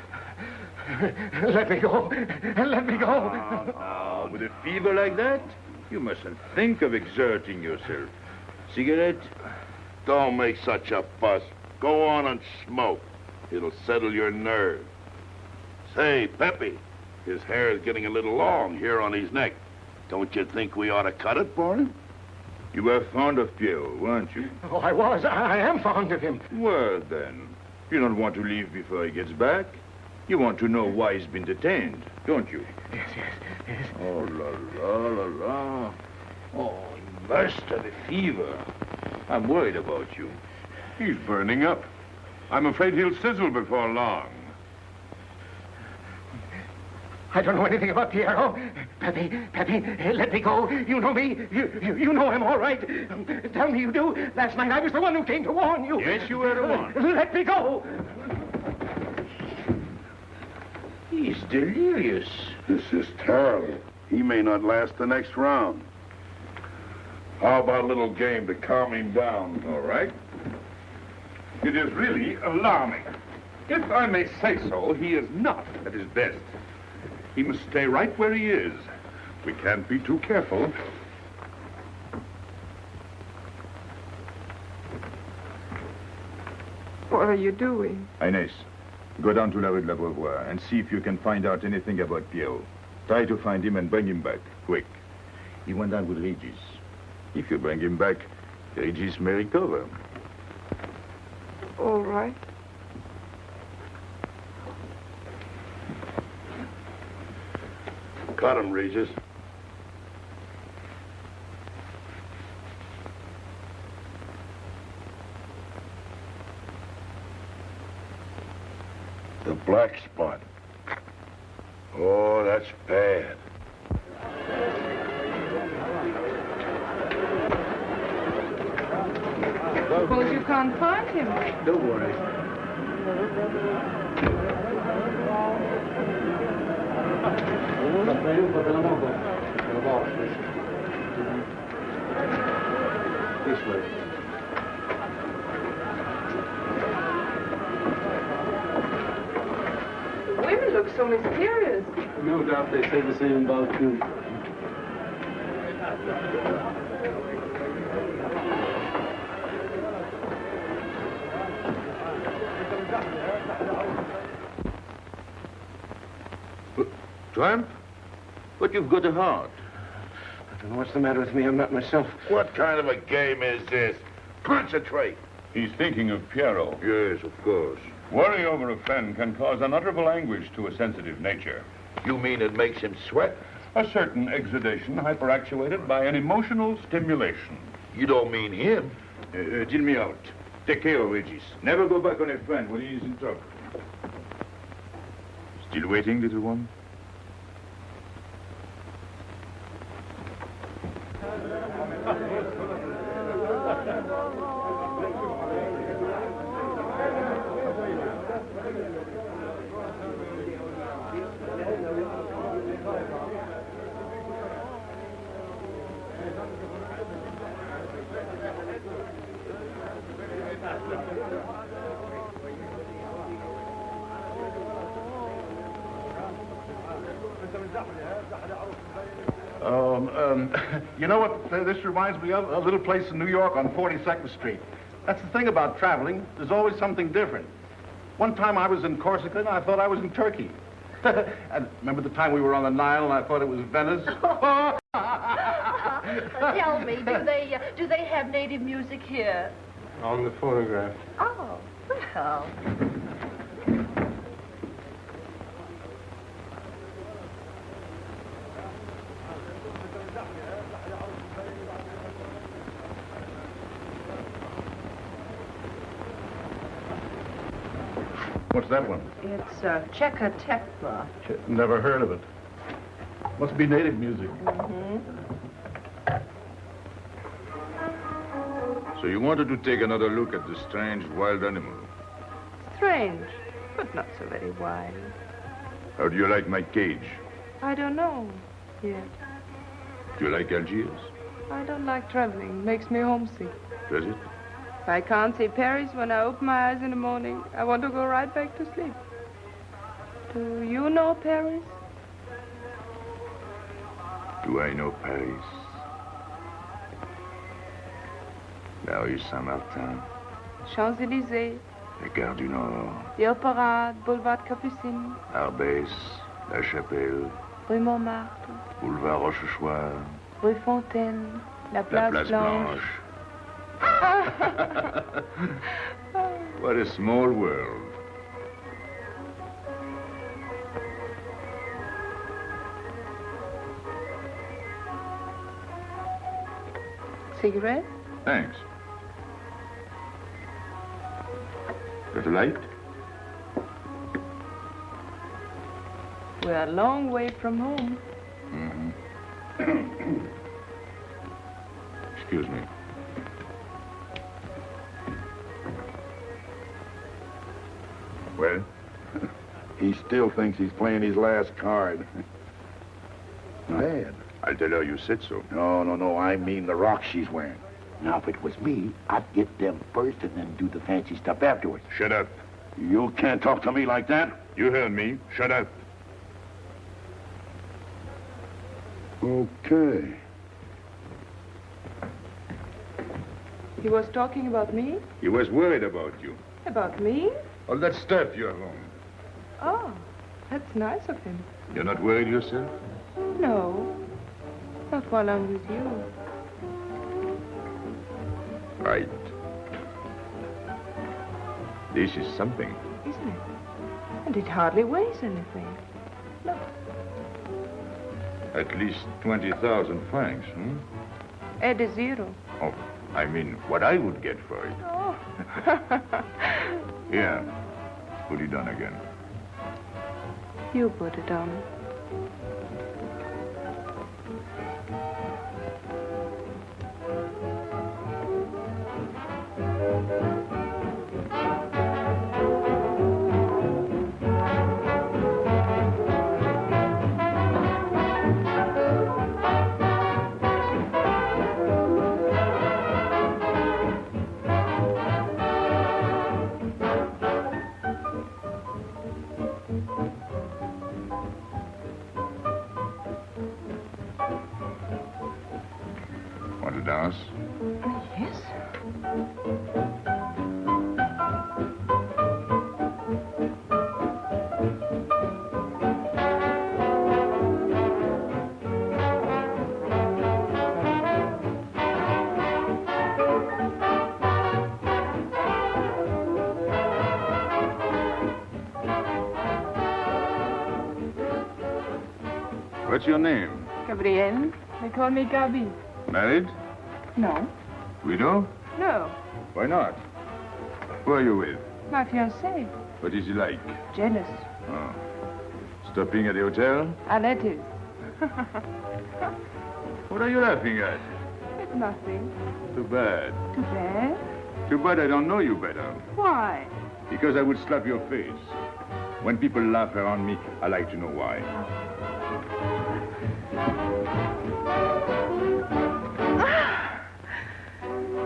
Let me go. Let me go. Now, with a fever like that, you mustn't think of exerting yourself. Cigarette? Don't make such a fuss. Go on and smoke. It'll settle your nerves. Say, Pepe, his hair is getting a little long here on his neck. Don't you think we ought to cut it for him? You were fond of Pierrot, weren't you? Oh, I was. I am fond of him. Well, then, you don't want to leave before he gets back. You want to know why he's been detained, don't you? Yes. Oh, la. Oh, he must have a fever. I'm worried about you. He's burning up. I'm afraid he'll sizzle before long. I don't know anything about Pierrot. Pepe, let me go. You know me. You know I'm all right. Tell me you do. Last night I was the one who came to warn you. Yes, you were the one. Let me go. He's delirious. This is terrible. He may not last the next round. How about a little game to calm him down? All right. It is really alarming. If I may say so, he is not at his best. He must stay right where he is. We can't be too careful. What are you doing? Inés, go down to la rue de la Beauvoir and see if you can find out anything about Pierrot. Try to find him and bring him back, quick. He went down with Regis. If you bring him back, Regis may recover. All right. Cut him, Regis. The black spot. Oh, that's bad. Suppose you can't find him. Don't worry. This way. Women look so mysterious. No doubt they say the same about you. Tramp? But you've got a heart. I don't know what's the matter with me. I'm not myself. What kind of a game is this? Concentrate. He's thinking of Pierrot. Yes, of course. Worry over a friend can cause unutterable anguish to a sensitive nature. You mean it makes him sweat? A certain exudation hyperactuated by an emotional stimulation. You don't mean him. Deal me out. Take care of Regis. Never go back on a friend when he is in trouble. Still waiting, little one? You know what this reminds me of? A little place in New York on 42nd Street. That's the thing about traveling. There's always something different. One time I was in Corsica and I thought I was in Turkey. And remember the time we were on the Nile and I thought it was Venice? Tell me, do they have native music here? On the phonograph. Oh, well. What's that one? It's Czeka Tekla. Never heard of it. Must be native music. Mm-hmm. So you wanted to take another look at the strange wild animal. Strange, but not so very wild. How do you like my cage? I don't know yet. Do you like Algiers? I don't like traveling. Makes me homesick. Does it? If I can't see Paris when I open my eyes in the morning, I want to go right back to sleep. Do you know Paris? Do I know Paris? La rue Saint-Martin, Champs-Élysées, la Gare du Nord, the Opera, Boulevard Capucine, Arbès, La Chapelle, Rue Montmartre, Boulevard Rochechouart, Rue Fontaine, la Place Blanche. What a small world. Cigarette? Thanks. Got a light? We're a long way from home. Mm-hmm. Excuse me. Well? He still thinks he's playing his last card. Bad. I'll tell her you said so. No. I mean the rocks she's wearing. Now, if it was me, I'd get them first and then do the fancy stuff afterwards. Shut up. You can't talk to me like that. You heard me. Shut up. Okay. He was talking about me? He was worried about you. About me? All that stuff you have on. Oh, that's nice of him. You're not worried yourself? No, not while I'm with you. Right. This is something. Isn't it? And it hardly weighs anything. Look. At least 20,000 francs, hmm? Add a zero. Oh, I mean, what I would get for it. Oh. Here, put it on again. You put it on. Want to dance? Yes. What's your name? Gabrielle. They call me Gaby. Married? No. Widow? No. Why not? Who are you with? My fiancé. What is he like? Jealous. Oh. Stopping at the hotel? I let it. What are you laughing at? It's nothing. Too bad. Too bad? Too bad I don't know you better. Why? Because I would slap your face. When people laugh around me, I like to know why.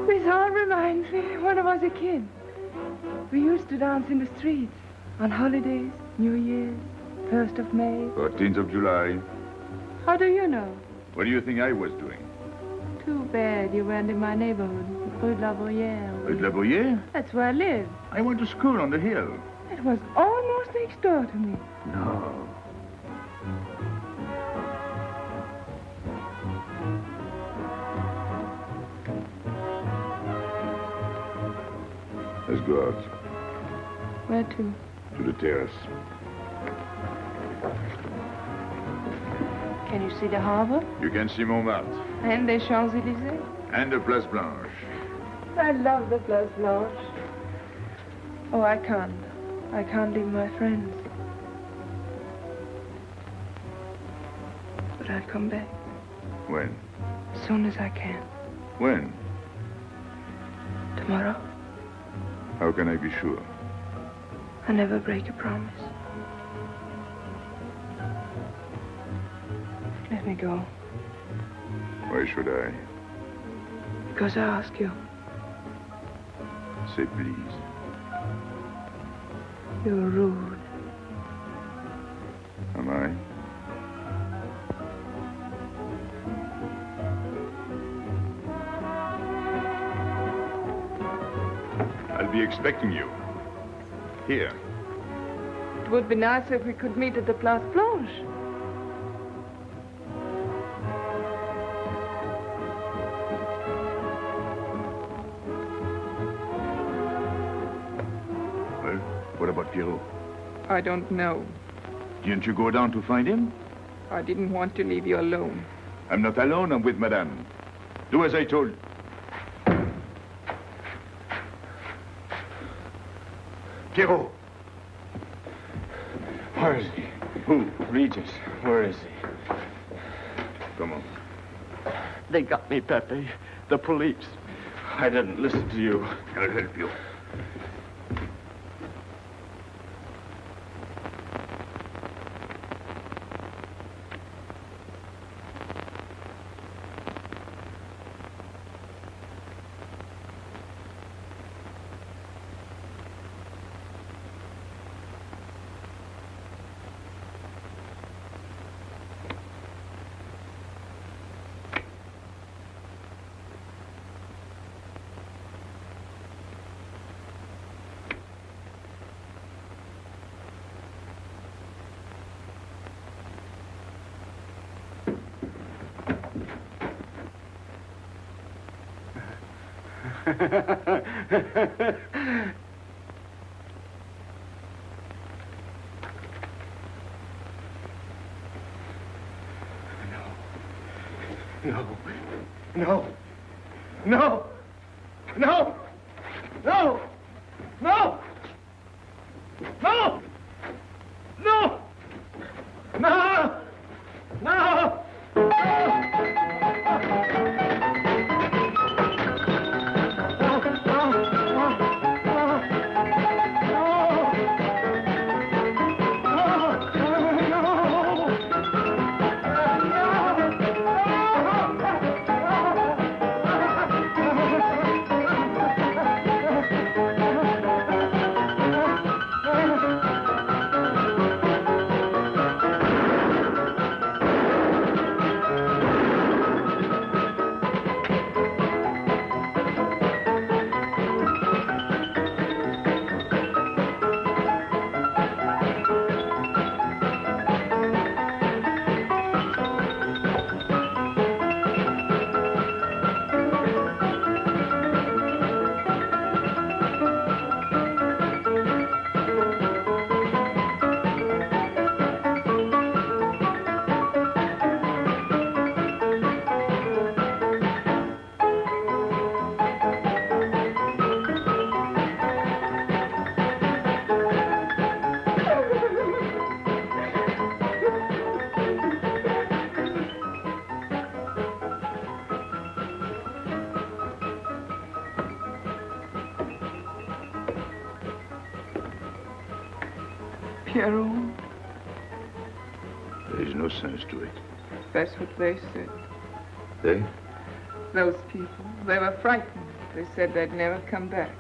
This all reminds me when I was a kid. We used to dance in the streets on holidays, New Year's, 1st of May. 14th of July. How do you know? What do you think I was doing? Too bad you weren't in my neighborhood, Rue de la Bruyère. Rue de la Bruyère? That's where I live. I went to school on the hill. It was almost next door to me. No. Let's go out. Where to? To the terrace. Can you see the harbor? You can see Montmartre. And the Champs-Élysées? And the Place Blanche. I love the Place Blanche. Oh, I can't. I can't leave my friends. But I'll come back. When? As soon as I can. When? Tomorrow. How can I be sure? I never break a promise. Let me go. Why should I? Because I ask you. Say please. You're rude. Am I? I'll be expecting you. Here. It would be nice if we could meet at the Place Blanche. Well, what about Pierrot? I don't know. Didn't you go down to find him? I didn't want to leave you alone. I'm not alone, I'm with Madame. Do as I told. Pierrot! Where is he? Who? Regis. Where is he? Come on. They got me, Pepe. The police. I didn't listen to you. I'll help you. No. No. No. No. No. No. No. No. No. No. Pierrot, There is no sense to it. that's what they said. They? Those people, they were frightened. They said they'd never come back.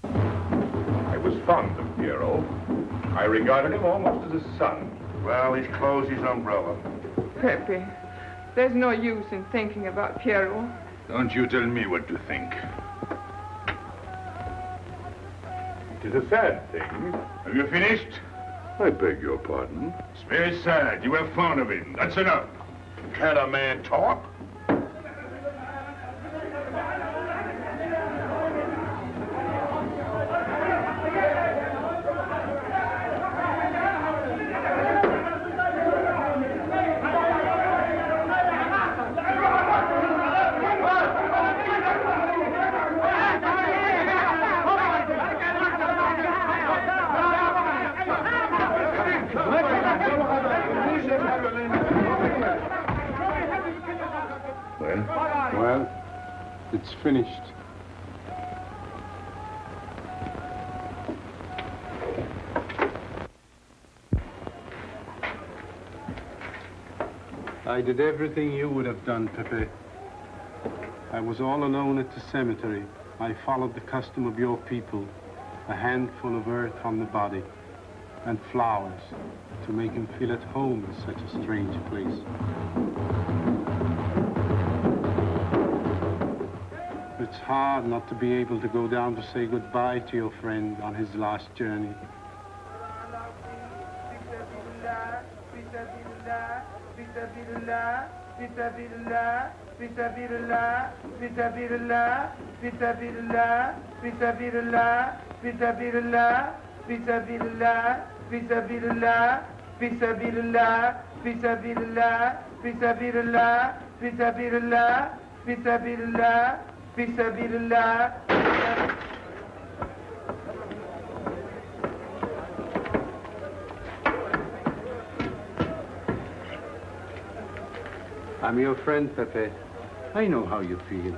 I was fond of Pierrot. I regarded him almost as a son. Well, he's closed his umbrella. Pepe, there's no use in thinking about Pierrot. Don't you tell me what to think. It is a sad thing. Have you finished? I beg your pardon. It's very sad. You were fond of him. That's enough. Can a man talk? Well, it's finished. I did everything you would have done, Pepe. I was all alone at the cemetery. I followed the custom of your people, a handful of earth on the body, and flowers to make him feel at home in such a strange place. It's hard not to be able to go down to say goodbye to your friend on his last journey. I'm your friend, Pepe. I know how you feel.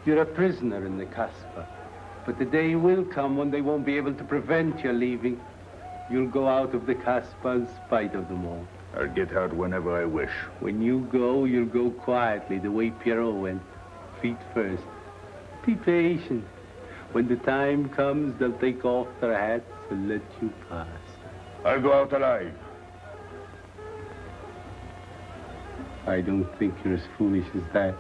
You're a prisoner in the Casbah. But the day will come when they won't be able to prevent your leaving. You'll go out of the Casbah in spite of them all. I'll get out whenever I wish. When you go, you'll go quietly, the way Pierrot went. Feet first. Be patient. When the time comes, they'll take off their hats and let you pass. I'll go out alive. I don't think you're as foolish as that.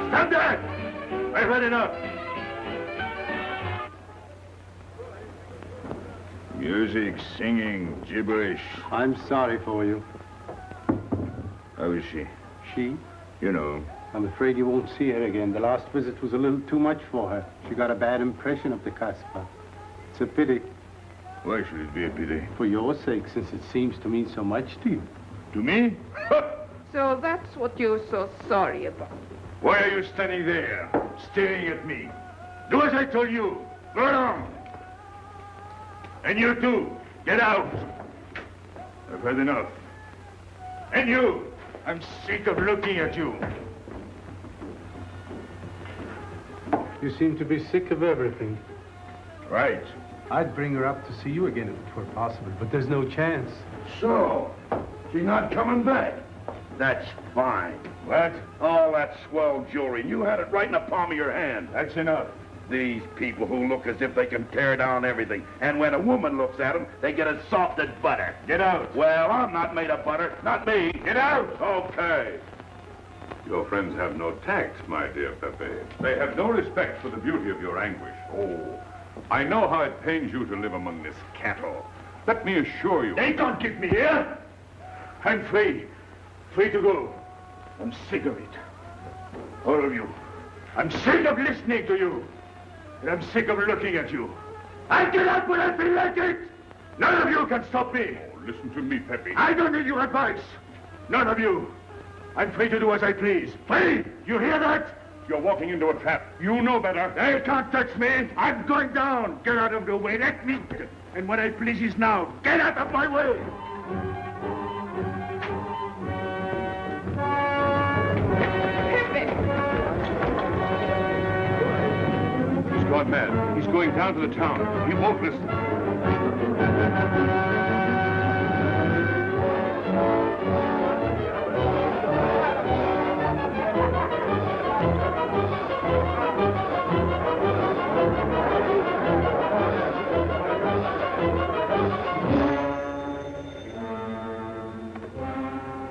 Stand there! I've had enough. Music, singing, gibberish. I'm sorry for you. How is she? She? You know. I'm afraid you won't see her again. The last visit was a little too much for her. She got a bad impression of the Casbah. It's a pity. Why should it be a pity? For your sake, since it seems to mean so much to you. To me? So that's what you're so sorry about. Why are you standing there, staring at me? Do as I told you. Go on. And you too, get out. I've had enough. And you, I'm sick of looking at you. You seem to be sick of everything. Right. I'd bring her up to see you again if it were possible, but there's no chance. So, she's not coming back. That's fine. What? All that swell jewelry. You had it right in the palm of your hand. That's enough. These people who look as if they can tear down everything. And when a woman looks at them, they get as soft as butter. Get out. Well, I'm not made of butter. Not me. Get out. Okay. Your friends have no tact, my dear Pepe. They have no respect for the beauty of your anguish. Oh, I know how it pains you to live among this cattle. Let me assure you... They can't keep me here. I'm free. Free to go. I'm sick of it. All of you. I'm sick of listening to you. And I'm sick of looking at you. I get out when I feel like it. None of you can stop me. Oh, listen to me, Pepe. I don't need your advice. None of you. I'm free to do as I please. Free! You hear that? You're walking into a trap. You know better. They can't touch me. I'm going down. Get out of the way. Let me... And what I please is now. Get out of my way. He's gone mad. He's going down to the town. He won't listen.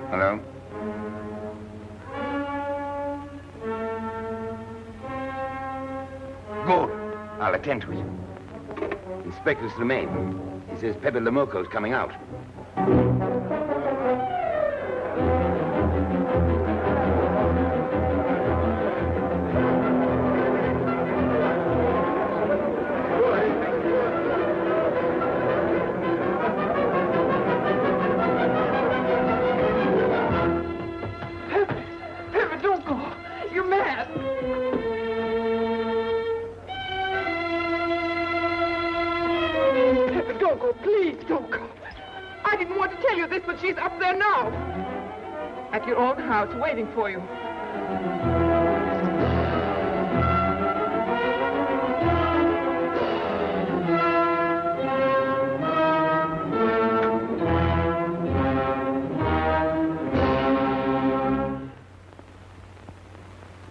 Hello? Good. I'll attend to it. Inspector Slemaine. He says Pepe Lamoco's coming out. Pepe, don't go. You're mad. Pepe, don't go. Please, don't go. I didn't want to tell you this, but she's up there now. At your own house, waiting for you.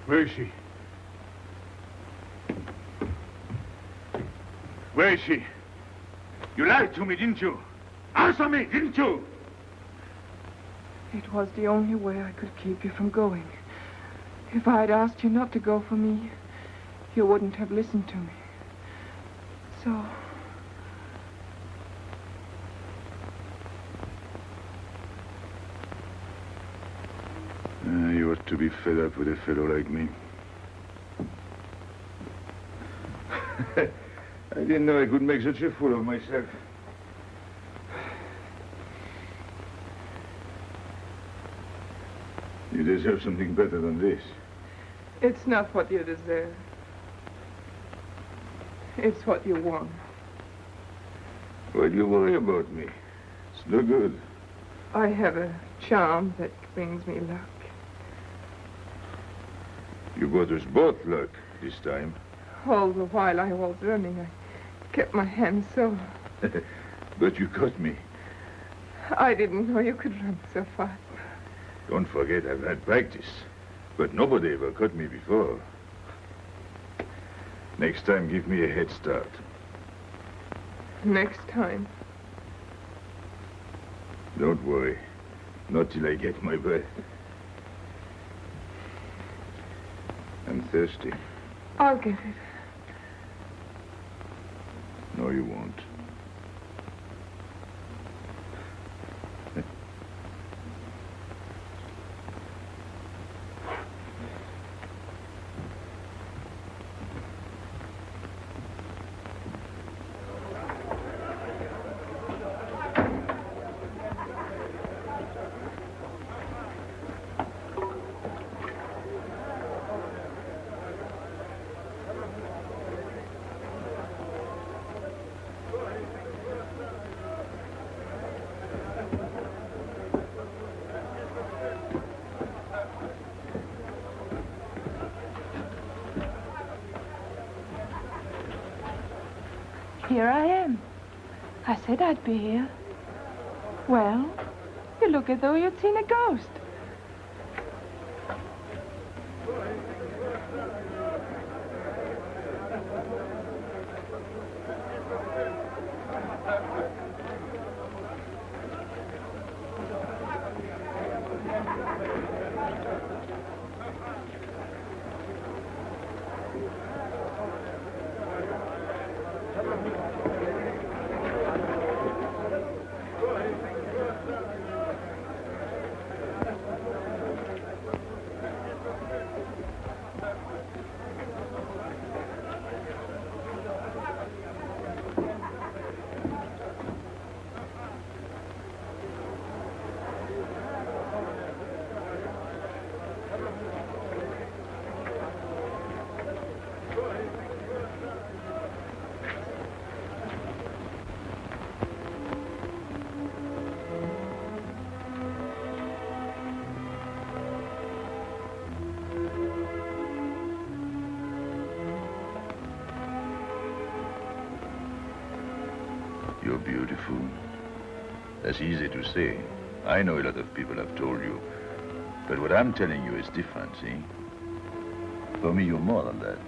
Where is she? Where is she? You lied to me, didn't you? Answer me, didn't you? It was the only way I could keep you from going. If I'd asked you not to go for me, you wouldn't have listened to me. So... You ought to be fed up with a fellow like me. I didn't know I could make such a fool of myself. You deserve something better than this. It's not what you deserve. It's what you want. Why do you worry about me? It's no good. I have a charm that brings me luck. You brought us both luck this time. All the while I was running, I kept my hand so... But you caught me. I didn't know you could run so fast. Don't forget I've had practice. But nobody ever caught me before. Next time, give me a head start. Next time. Don't worry. Not till I get my breath. I'm thirsty. I'll get it. No, you won't. Here I am. I said I'd be here. Well, you look as though you'd seen a ghost. You're beautiful. That's easy to say. I know a lot of people have told you. But what I'm telling you is different, see? For me, you're more than that.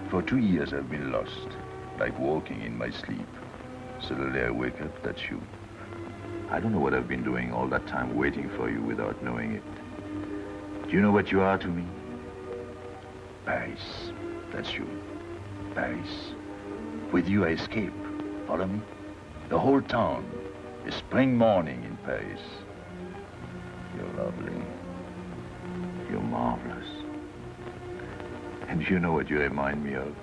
For 2 years, I've been lost, like walking in my sleep. Suddenly, I wake up, that's you. I don't know what I've been doing all that time waiting for you without knowing it. Do you know what you are to me? Paris. That's you. Paris. With you, I escape. Follow me? The whole town. A spring morning in Paris. You're lovely. You're marvelous. And you know what you remind me of?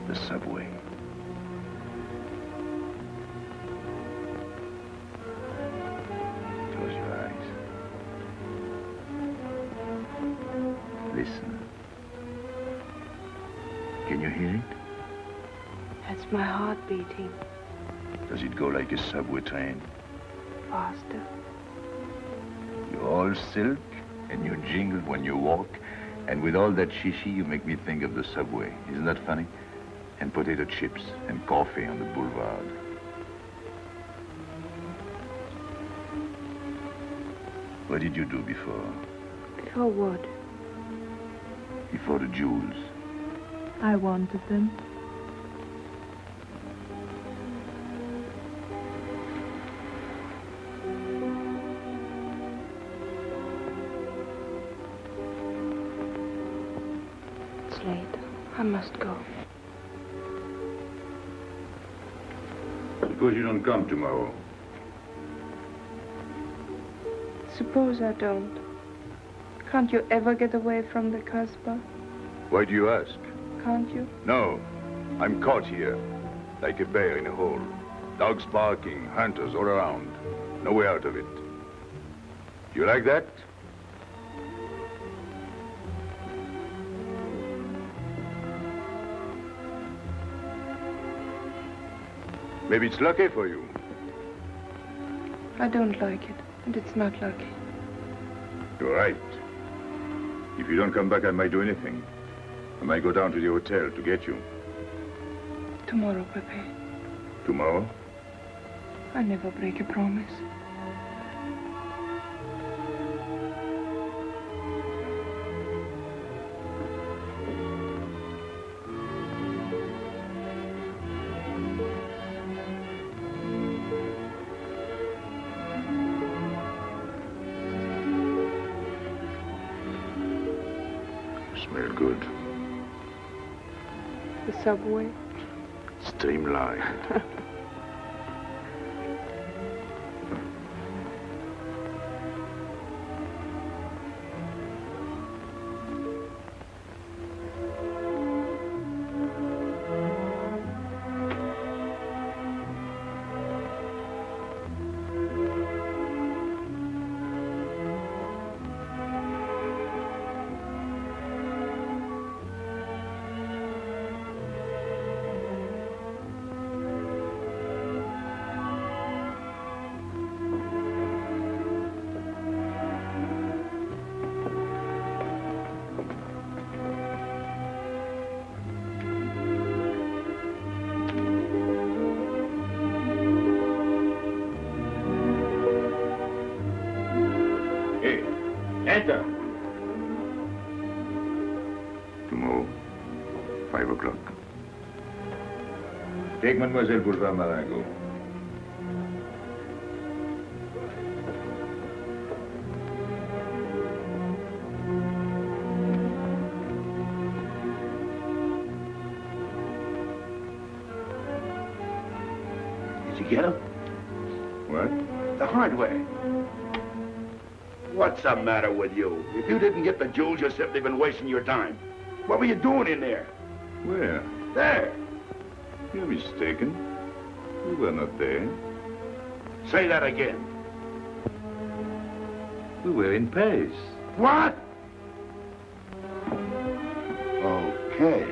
The subway. Close your eyes. Listen. Can you hear it? That's my heart beating. Does it go like a subway train? Faster. You're all silk, and you jingle when you walk, and with all that shishi, you make me think of the subway. Isn't that funny? And potato chips and coffee on the boulevard. What did you do before? Before what? Before the jewels. I wanted them. It's late. I must go. Suppose you don't come tomorrow. Suppose I don't. Can't you ever get away from the Casbah? Why do you ask? Can't you? No. I'm caught here, like a bear in a hole. Dogs barking, hunters all around. No way out of it. You like that? Maybe it's lucky for you. I don't like it, and it's not lucky. You're right. If you don't come back, I might do anything. I might go down to the hotel to get you. Tomorrow, Pepe. Tomorrow? I never break a promise. Smell good. The subway? Streamlined. Enter. Tomorrow, 5 o'clock. Take Mademoiselle Boulevard Marengo. Did you get him? What? The hardware. What's the matter with you? If you didn't get the jewels, you've simply been wasting your time. What were you doing in there? Where? There. You're mistaken. We were not there. Say that again. We were in Paris. What? Okay.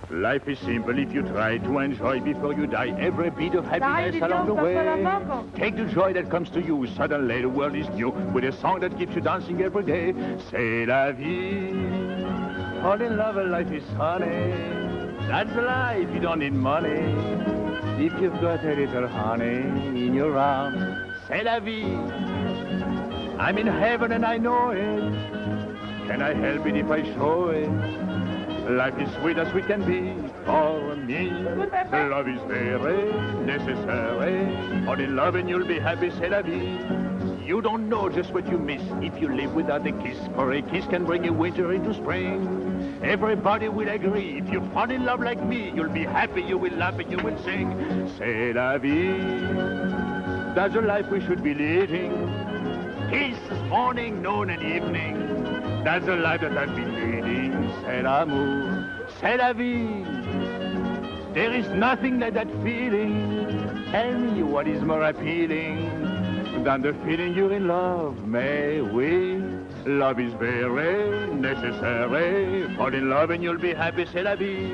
Life is simple if you try to enjoy before you die every bit of happiness along the way. Take the joy that comes to you. Suddenly the world is new with a song that keeps you dancing every day. C'est la vie. Fall in love and life is honey. That's the life, you don't need money. If you've got a little honey in your arms, c'est la vie. I'm in heaven and I know it. Can I help it if I show it? Life is sweet as sweet can be for me. Love is very necessary. Fall in love and you'll be happy, c'est la vie. You don't know just what you miss if you live without a kiss. For a kiss can bring a winter into spring. Everybody will agree. If you fall in love like me, you'll be happy, you will laugh and you will sing. C'est la vie. That's the life we should be leading. Kiss morning, noon and evening. That's the life that I've been leading. C'est l'amour, c'est la vie. There is nothing like that feeling. Tell me what is more appealing than the feeling you're in love, may we? Love is very necessary. Fall in love and you'll be happy, c'est la vie.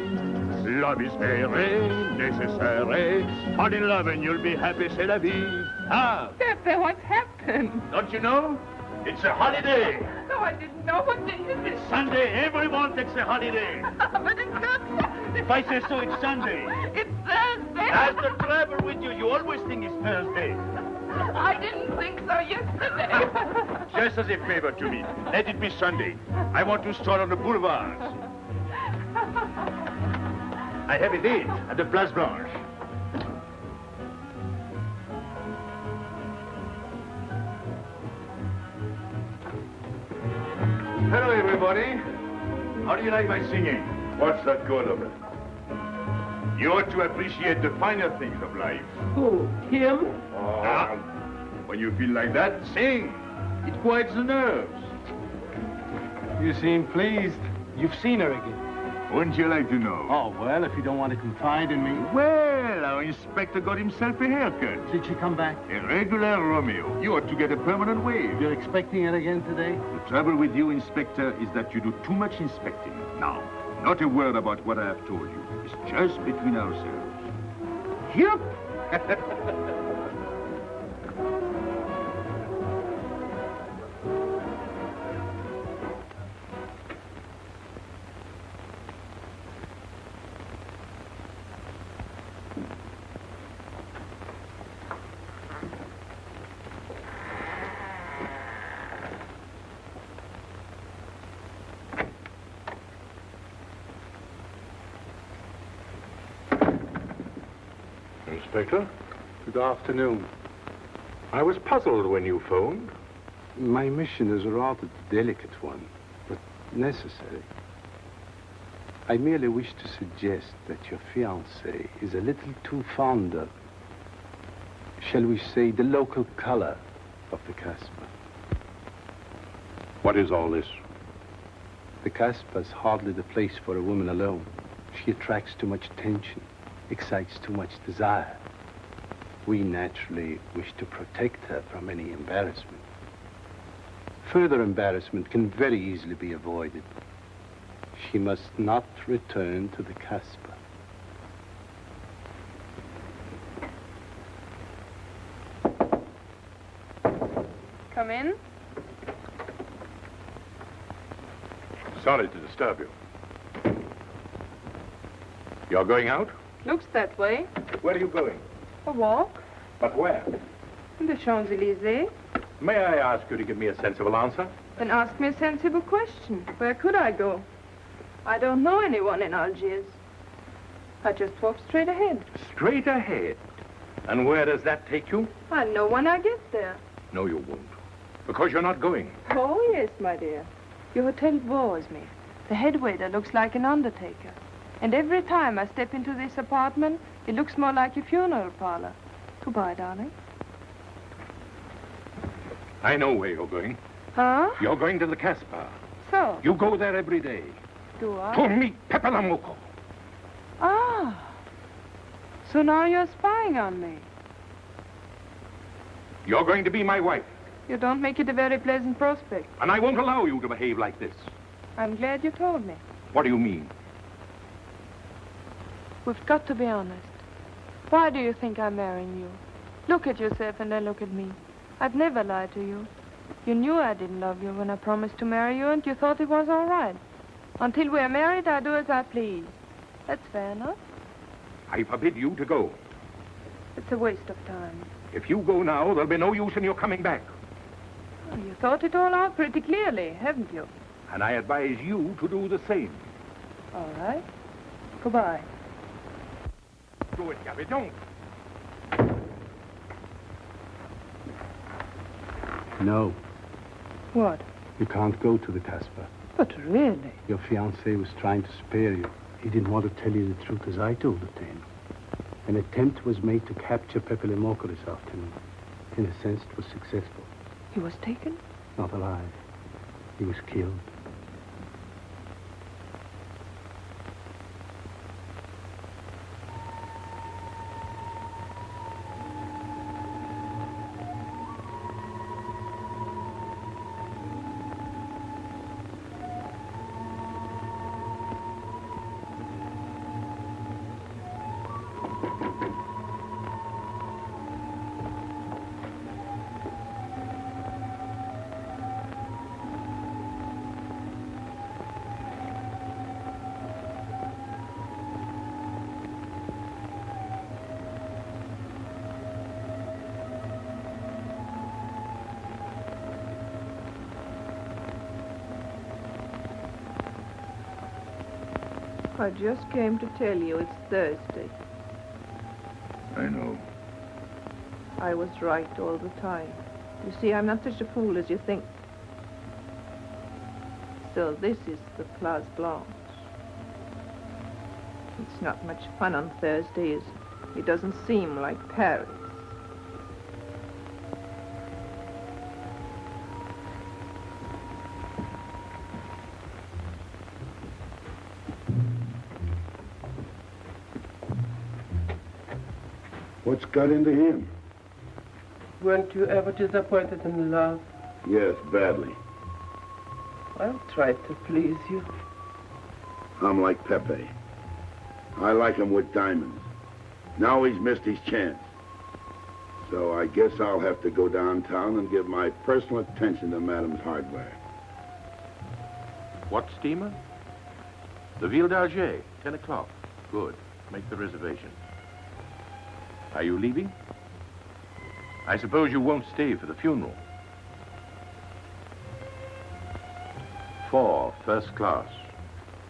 Love is very necessary. Fall in love and you'll be happy, c'est la vie. Ah! Pepe, what's happened? Don't you know? It's a holiday. No, I didn't know. What day is it? Sunday. Everyone takes a holiday. But it's not Sunday. If I say so, it's Sunday. It's Thursday. That's the trouble with you. You always think it's Thursday. I didn't think so yesterday. Just as a favor to me, let it be Sunday. I want to stroll on the boulevards. I have a date at the Place Blanche. Hello, everybody. How do you like my singing? What's the good of it? You ought to appreciate the finer things of life. Who? Him? Now, when you feel like that, sing. It quiets the nerves. You seem pleased. You've seen her again. Wouldn't you like to know? Oh, well, if you don't want to confide in me. Well, our inspector got himself a haircut. Did she come back? A regular Romeo. You ought to get a permanent wave. You're expecting it again today? The trouble with you, Inspector, is that you do too much inspecting. Now, not a word about what I have told you. It's just between ourselves. Yep. Inspector. Good afternoon. I was puzzled when you phoned. My mission is a rather delicate one, but necessary. I merely wish to suggest that your fiancé is a little too fond of, shall we say, the local color of the Casbah. What is all this? The Casbah is hardly the place for a woman alone. She attracts too much attention, excites too much desire. We naturally wish to protect her from any embarrassment. Further embarrassment can very easily be avoided. She must not return to the Casbah. Come in. Sorry to disturb you. You're going out? Looks that way. Where are you going? A walk. But where? In the Champs-Élysées. May I ask you to give me a sensible answer? Then ask me a sensible question. Where could I go? I don't know anyone in Algiers. I just walk straight ahead. Straight ahead. And where does that take you? I know when I get there. No, you won't. Because you're not going. Oh, yes, my dear. Your hotel bores me. The head waiter looks like an undertaker. And every time I step into this apartment, it looks more like a funeral parlor. Goodbye, darling. I know where you're going. Huh? You're going to the Casbah. So? You go there every day. Do I? To meet Pepe Lamarr. Ah. So now you're spying on me. You're going to be my wife. You don't make it a very pleasant prospect. And I won't allow you to behave like this. I'm glad you told me. What do you mean? We've got to be honest. Why do you think I'm marrying you? Look at yourself and then look at me. I've never lied to you. You knew I didn't love you when I promised to marry you, and you thought it was all right. Until we're married, I do as I please. That's fair enough. I forbid you to go. It's a waste of time. If you go now, there'll be no use in your coming back. Oh, you thought it all out pretty clearly, haven't you? And I advise you to do the same. All right. Goodbye. Do it, Gaby, don't. No. What? You can't go to the Casbah. But really? Your fiancé was trying to spare you. He didn't want to tell you the truth as I told it to him. An attempt was made to capture Pepe Lamarr this afternoon. In a sense, it was successful. He was taken? Not alive. He was killed. I just came to tell you it's Thursday. I know. I was right all the time. You see, I'm not such a fool as you think. So this is the Place Blanche. It's not much fun on Thursdays. It doesn't seem like Paris. What's got into him? Weren't you ever disappointed in love? Yes, badly. I'll try to please you. I'm like Pepe. I like him with diamonds. Now he's missed his chance. So I guess I'll have to go downtown and give my personal attention to Madame's hardware. What steamer? The Ville d'Alger, 10 o'clock. Good. Make the reservation. Are you leaving? I suppose you won't stay for the funeral. 4, first class.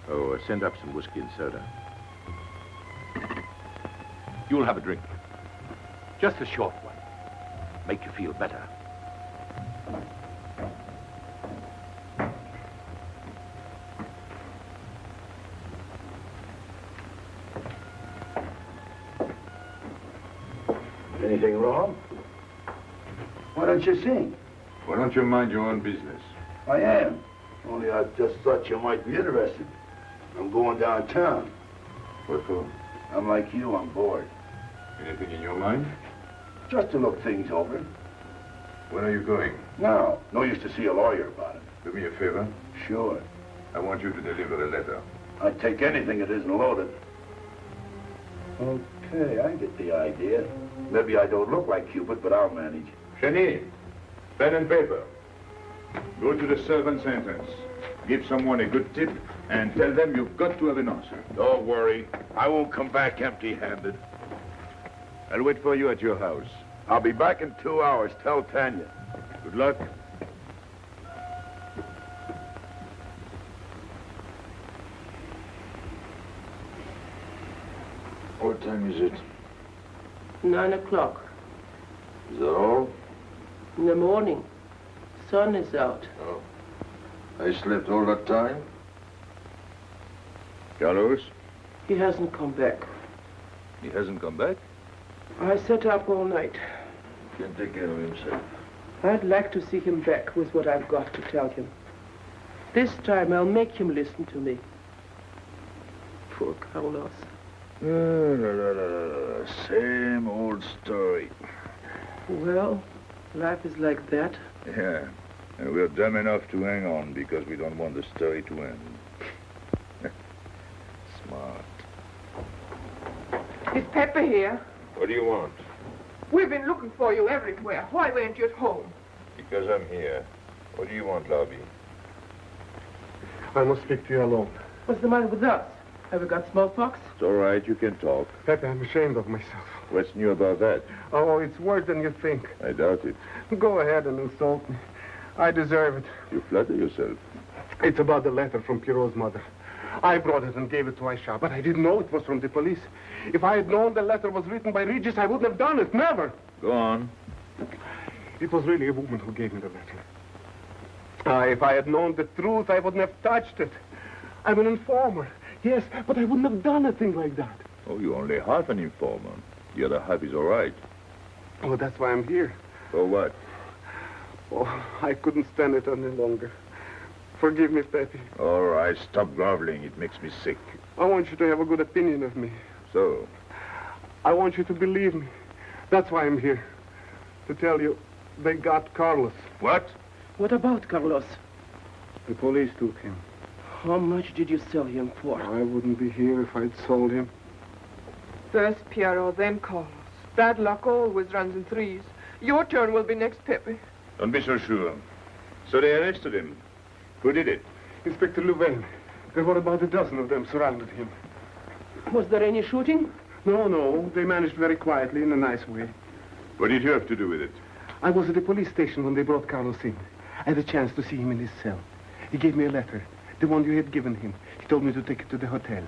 Oh, send up some whiskey and soda. You'll have a drink. Just a short one. Make you feel better. Anything wrong? Why don't you sing? Why don't you mind your own business? I am. Only I just thought you might be interested. I'm going downtown. What for? I'm like you, I'm bored. Anything in your mind? Just to look things over. When are you going? No, no use to see a lawyer about it. Do me a favor. Sure. I want you to deliver a letter. I'd take anything that isn't loaded. Okay, I get the idea. Maybe I don't look like Cupid, but I'll manage. Jenny, pen and paper. Go to the servant's entrance. Give someone a good tip and tell them you've got to have an answer. Don't worry. I won't come back empty-handed. I'll wait for you at your house. I'll be back in 2 hours. Tell Tanya. Good luck. What time is it? 9 o'clock. Is that all? In the morning. Sun is out. Oh. I slept all that time? Carlos? He hasn't come back. He hasn't come back? I sat up all night. He can take care of himself. I'd like to see him back with what I've got to tell him. This time I'll make him listen to me. Poor Carlos. Same old story. Well, life is like that. Yeah. And we're dumb enough to hang on because we don't want the story to end. Smart. Is Pepe here? What do you want? We've been looking for you everywhere. Why weren't you at home? Because I'm here. What do you want, Gaby? I must speak to you alone. What's the matter with us? Have we got smallpox? It's all right. You can talk. Pepe, I'm ashamed of myself. What's new about that? Oh, it's worse than you think. I doubt it. Go ahead and insult me. I deserve it. You flatter yourself. It's about the letter from Pierrot's mother. I brought it and gave it to Aisha, but I didn't know it was from the police. If I had known the letter was written by Regis, I wouldn't have done it. Never. Go on. It was really a woman who gave me the letter. If I had known the truth, I wouldn't have touched it. I'm an informer. Yes, but I wouldn't have done a thing like that. Oh, you're only half an informer. The other half is all right. Oh, that's why I'm here. For what? Oh, I couldn't stand it any longer. Forgive me, Pepe. All right, stop groveling. It makes me sick. I want you to have a good opinion of me. So? I want you to believe me. That's why I'm here. To tell you, they got Carlos. What? What about Carlos? The police took him. How much did you sell him for? I wouldn't be here if I'd sold him. First Pierrot, then Carlos. Bad luck always runs in threes. Your turn will be next, Pepe. Don't be so sure. So they arrested him. Who did it? Inspector Louvain. There were about a dozen of them surrounded him. Was there any shooting? No. They managed very quietly in a nice way. What did you have to do with it? I was at the police station when they brought Carlos in. I had a chance to see him in his cell. He gave me a letter, the one you had given him. He told me to take it to the hotel.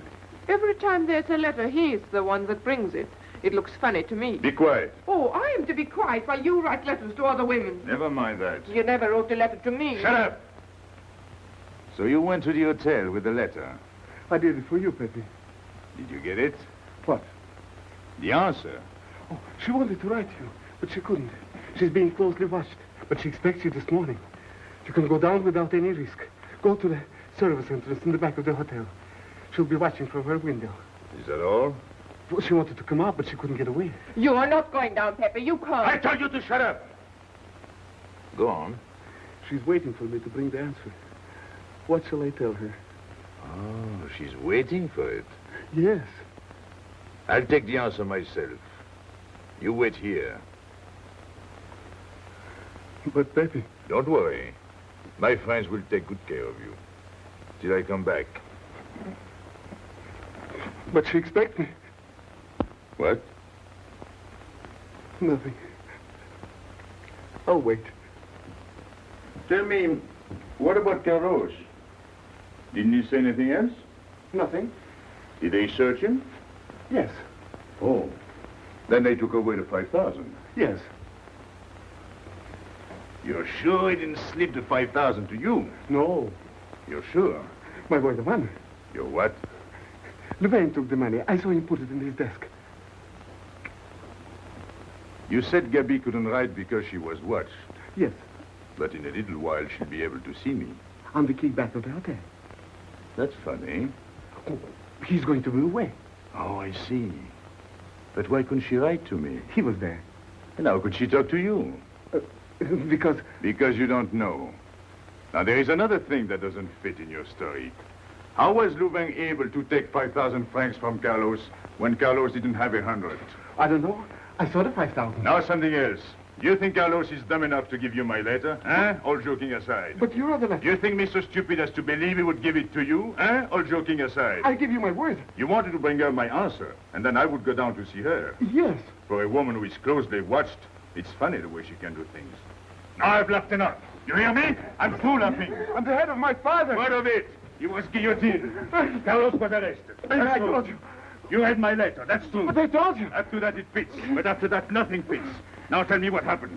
Every time there's a letter, he's the one that brings it. It looks funny to me. Be quiet. Oh, I am to be quiet while you write letters to other women. Never mind that. You never wrote a letter to me. Shut up! So you went to the hotel with the letter. I did it for you, Pepe. Did you get it? What? The answer. Oh, she wanted to write you, but she couldn't. She's being closely watched, but she expects you this morning. You can go down without any risk. Go to the service entrance in the back of the hotel. She'll be watching from her window. Is that all? Well, she wanted to come out, but she couldn't get away. You are not going down, Pepe. You can't. I told you to shut up. Go on. She's waiting for me to bring the answer. What shall I tell her? Oh, she's waiting for it. Yes. I'll take the answer myself. You wait here. But, Pepe... Don't worry. My friends will take good care of you. Till I come back. But she expects me. What? Nothing. I'll wait. Tell me, what about Carlos? Didn't he say anything else? Nothing. Did they search him? Yes. Oh. Then they took away the 5,000. Yes. You're sure he didn't slip the 5,000 to you? No. You're sure? My boy, the money. Your what? Louvain took the money. I saw him put it in his desk. You said Gaby couldn't write because she was watched. Yes. But in a little while, she'll be able to see me. On the key back of the hotel. That's funny. Oh, he's going to be away. Oh, I see. But why couldn't she write to me? He was there. And how could she talk to you? Because... Because you don't know. Now, there is another thing that doesn't fit in your story. How was Louvain able to take 5,000 francs from Carlos when Carlos didn't have 100? I don't know. I saw the 5,000. Now something else. You think Carlos is dumb enough to give you my letter? Eh? All joking aside. But your other letter... You think me so stupid as to believe he would give it to you? Eh? All joking aside. I give you my word. You wanted to bring her my answer, and then I would go down to see her. Yes. For a woman who is closely watched, it's funny the way she can do things. Now I've laughed enough. You hear me? I'm through laughing. I'm the head of my father. What of it? He was guillotined. Carlos was arrested. I told you. You read my letter, that's true. But I told you. After that, it fits. But after that, nothing fits. Now tell me what happened.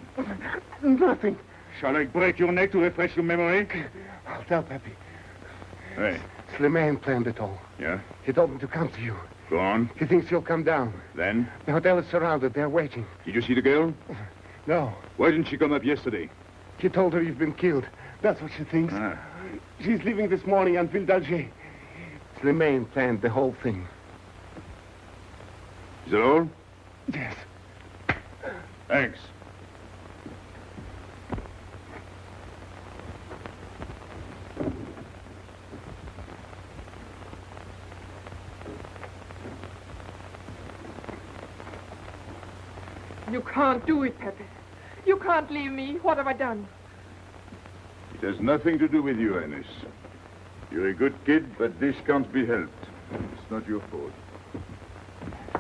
Nothing. Shall I break your neck to refresh your memory? I'll tell Pepe. Hey. Slimane planned it all. Yeah? He told me to come to you. Go on. He thinks you'll come down. Then? The hotel is surrounded. They're waiting. Did you see the girl? No. Why didn't she come up yesterday? He told her you've been killed. That's what she thinks. Ah. She's leaving this morning on Ville d'Alger. Slimane planned the whole thing. Is it all? Yes. Thanks. You can't do it, Pepe. You can't leave me. What have I done? It has nothing to do with you, Ines. You're a good kid, but this can't be helped. It's not your fault.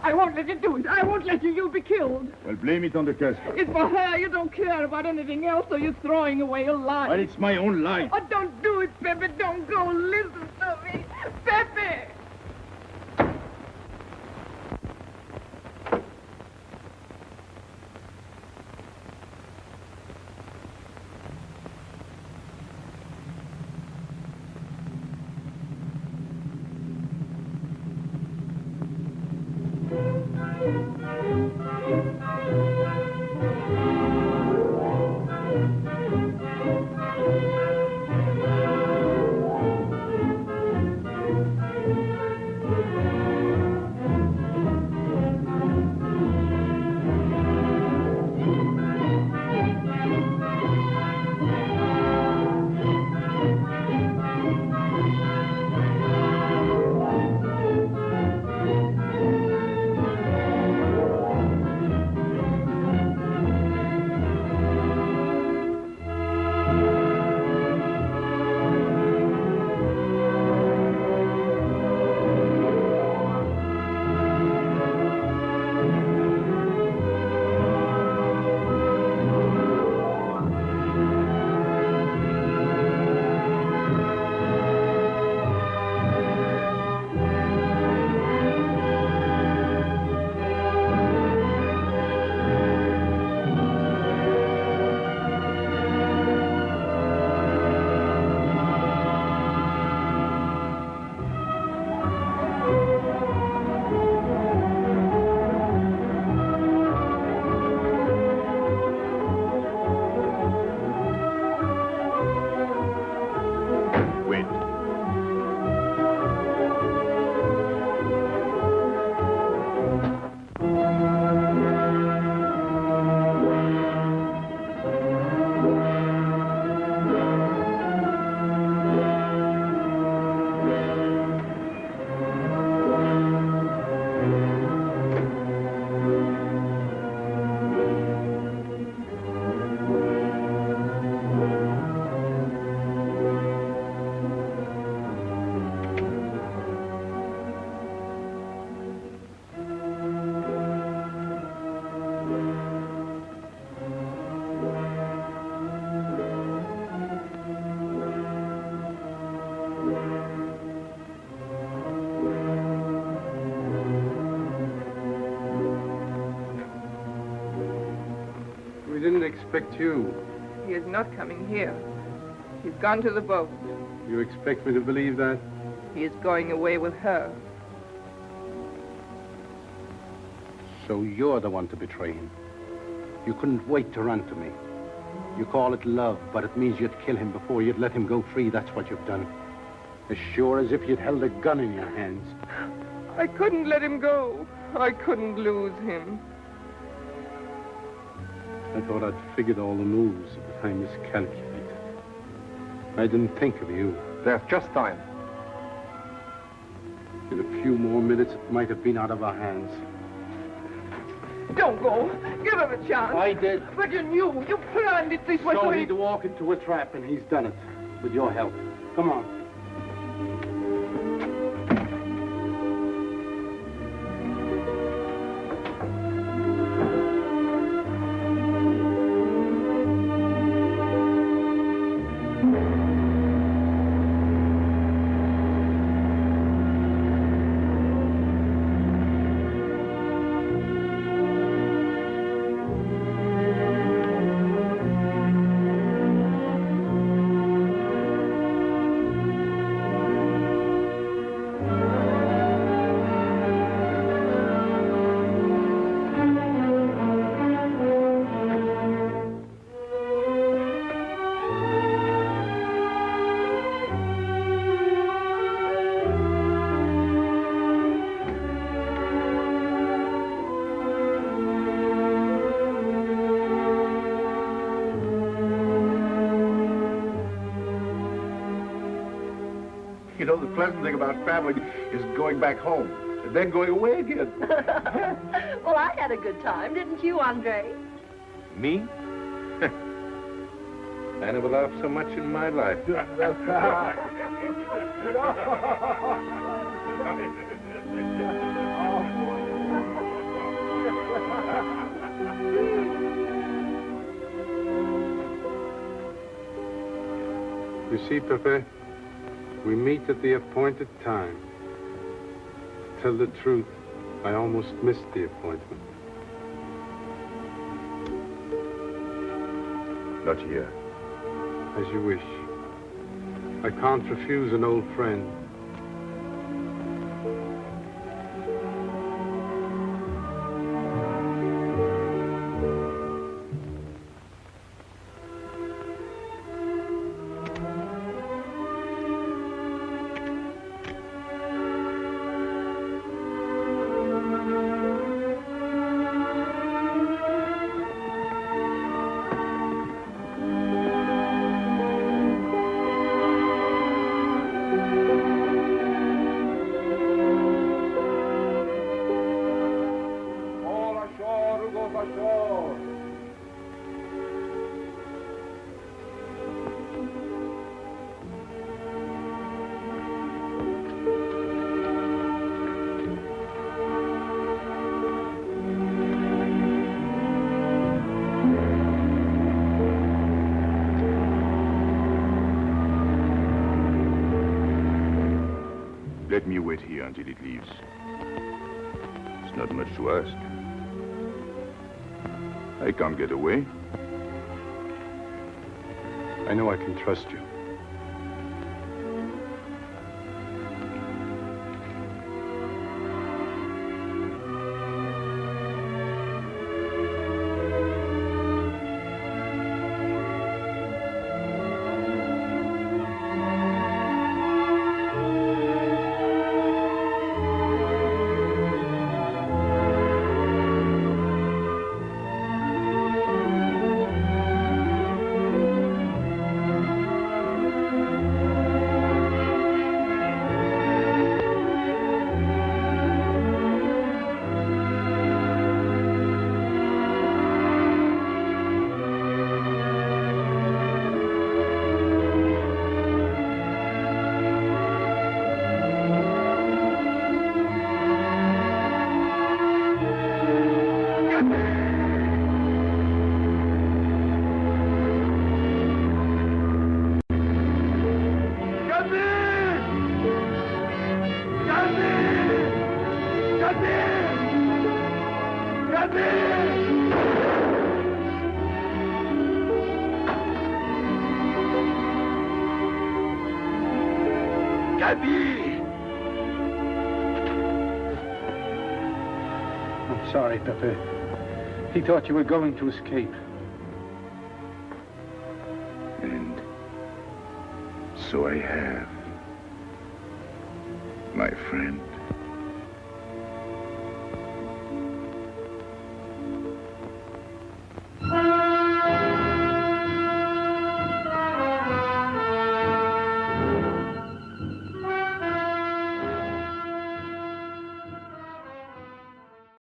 I won't let you do it. I won't let you. You'll be killed. Well, blame it on the Casbah. It's for her. You don't care about anything else, so you're throwing away your life. Well, it's my own life. Oh, don't do it, Pepe. Don't go. Listen to me. Pepe! expect you? He is not coming here. He's gone to the boat. You expect me to believe that? He is going away with her. So you're the one to betray him. You couldn't wait to run to me. You call it love, but it means you'd kill him before you'd let him go free. That's what you've done. As sure as if you'd held a gun in your hands. I couldn't let him go. I couldn't lose him. I thought I'd figured all the moves, but I miscalculated. I didn't think of you. There's just time. In a few more minutes, it might have been out of our hands. Don't go. Give him a chance. I did. But you knew. You planned it this way. So he'd walk into a trap, and he's done it. With your help. Come on. You know, the pleasant thing about traveling is going back home and then going away again. Well, I had a good time, didn't you, Andre? Me? I never laughed so much in my life. You see, Pepe, we meet at the appointed time. To tell the truth, I almost missed the appointment. Not here. As you wish. I can't refuse an old friend. Let me wait here until it leaves. It's not much to ask. I can't get away. I know I can trust you. Gaby! I'm sorry, Pepe. He thought you were going to escape. And so I have, my friend.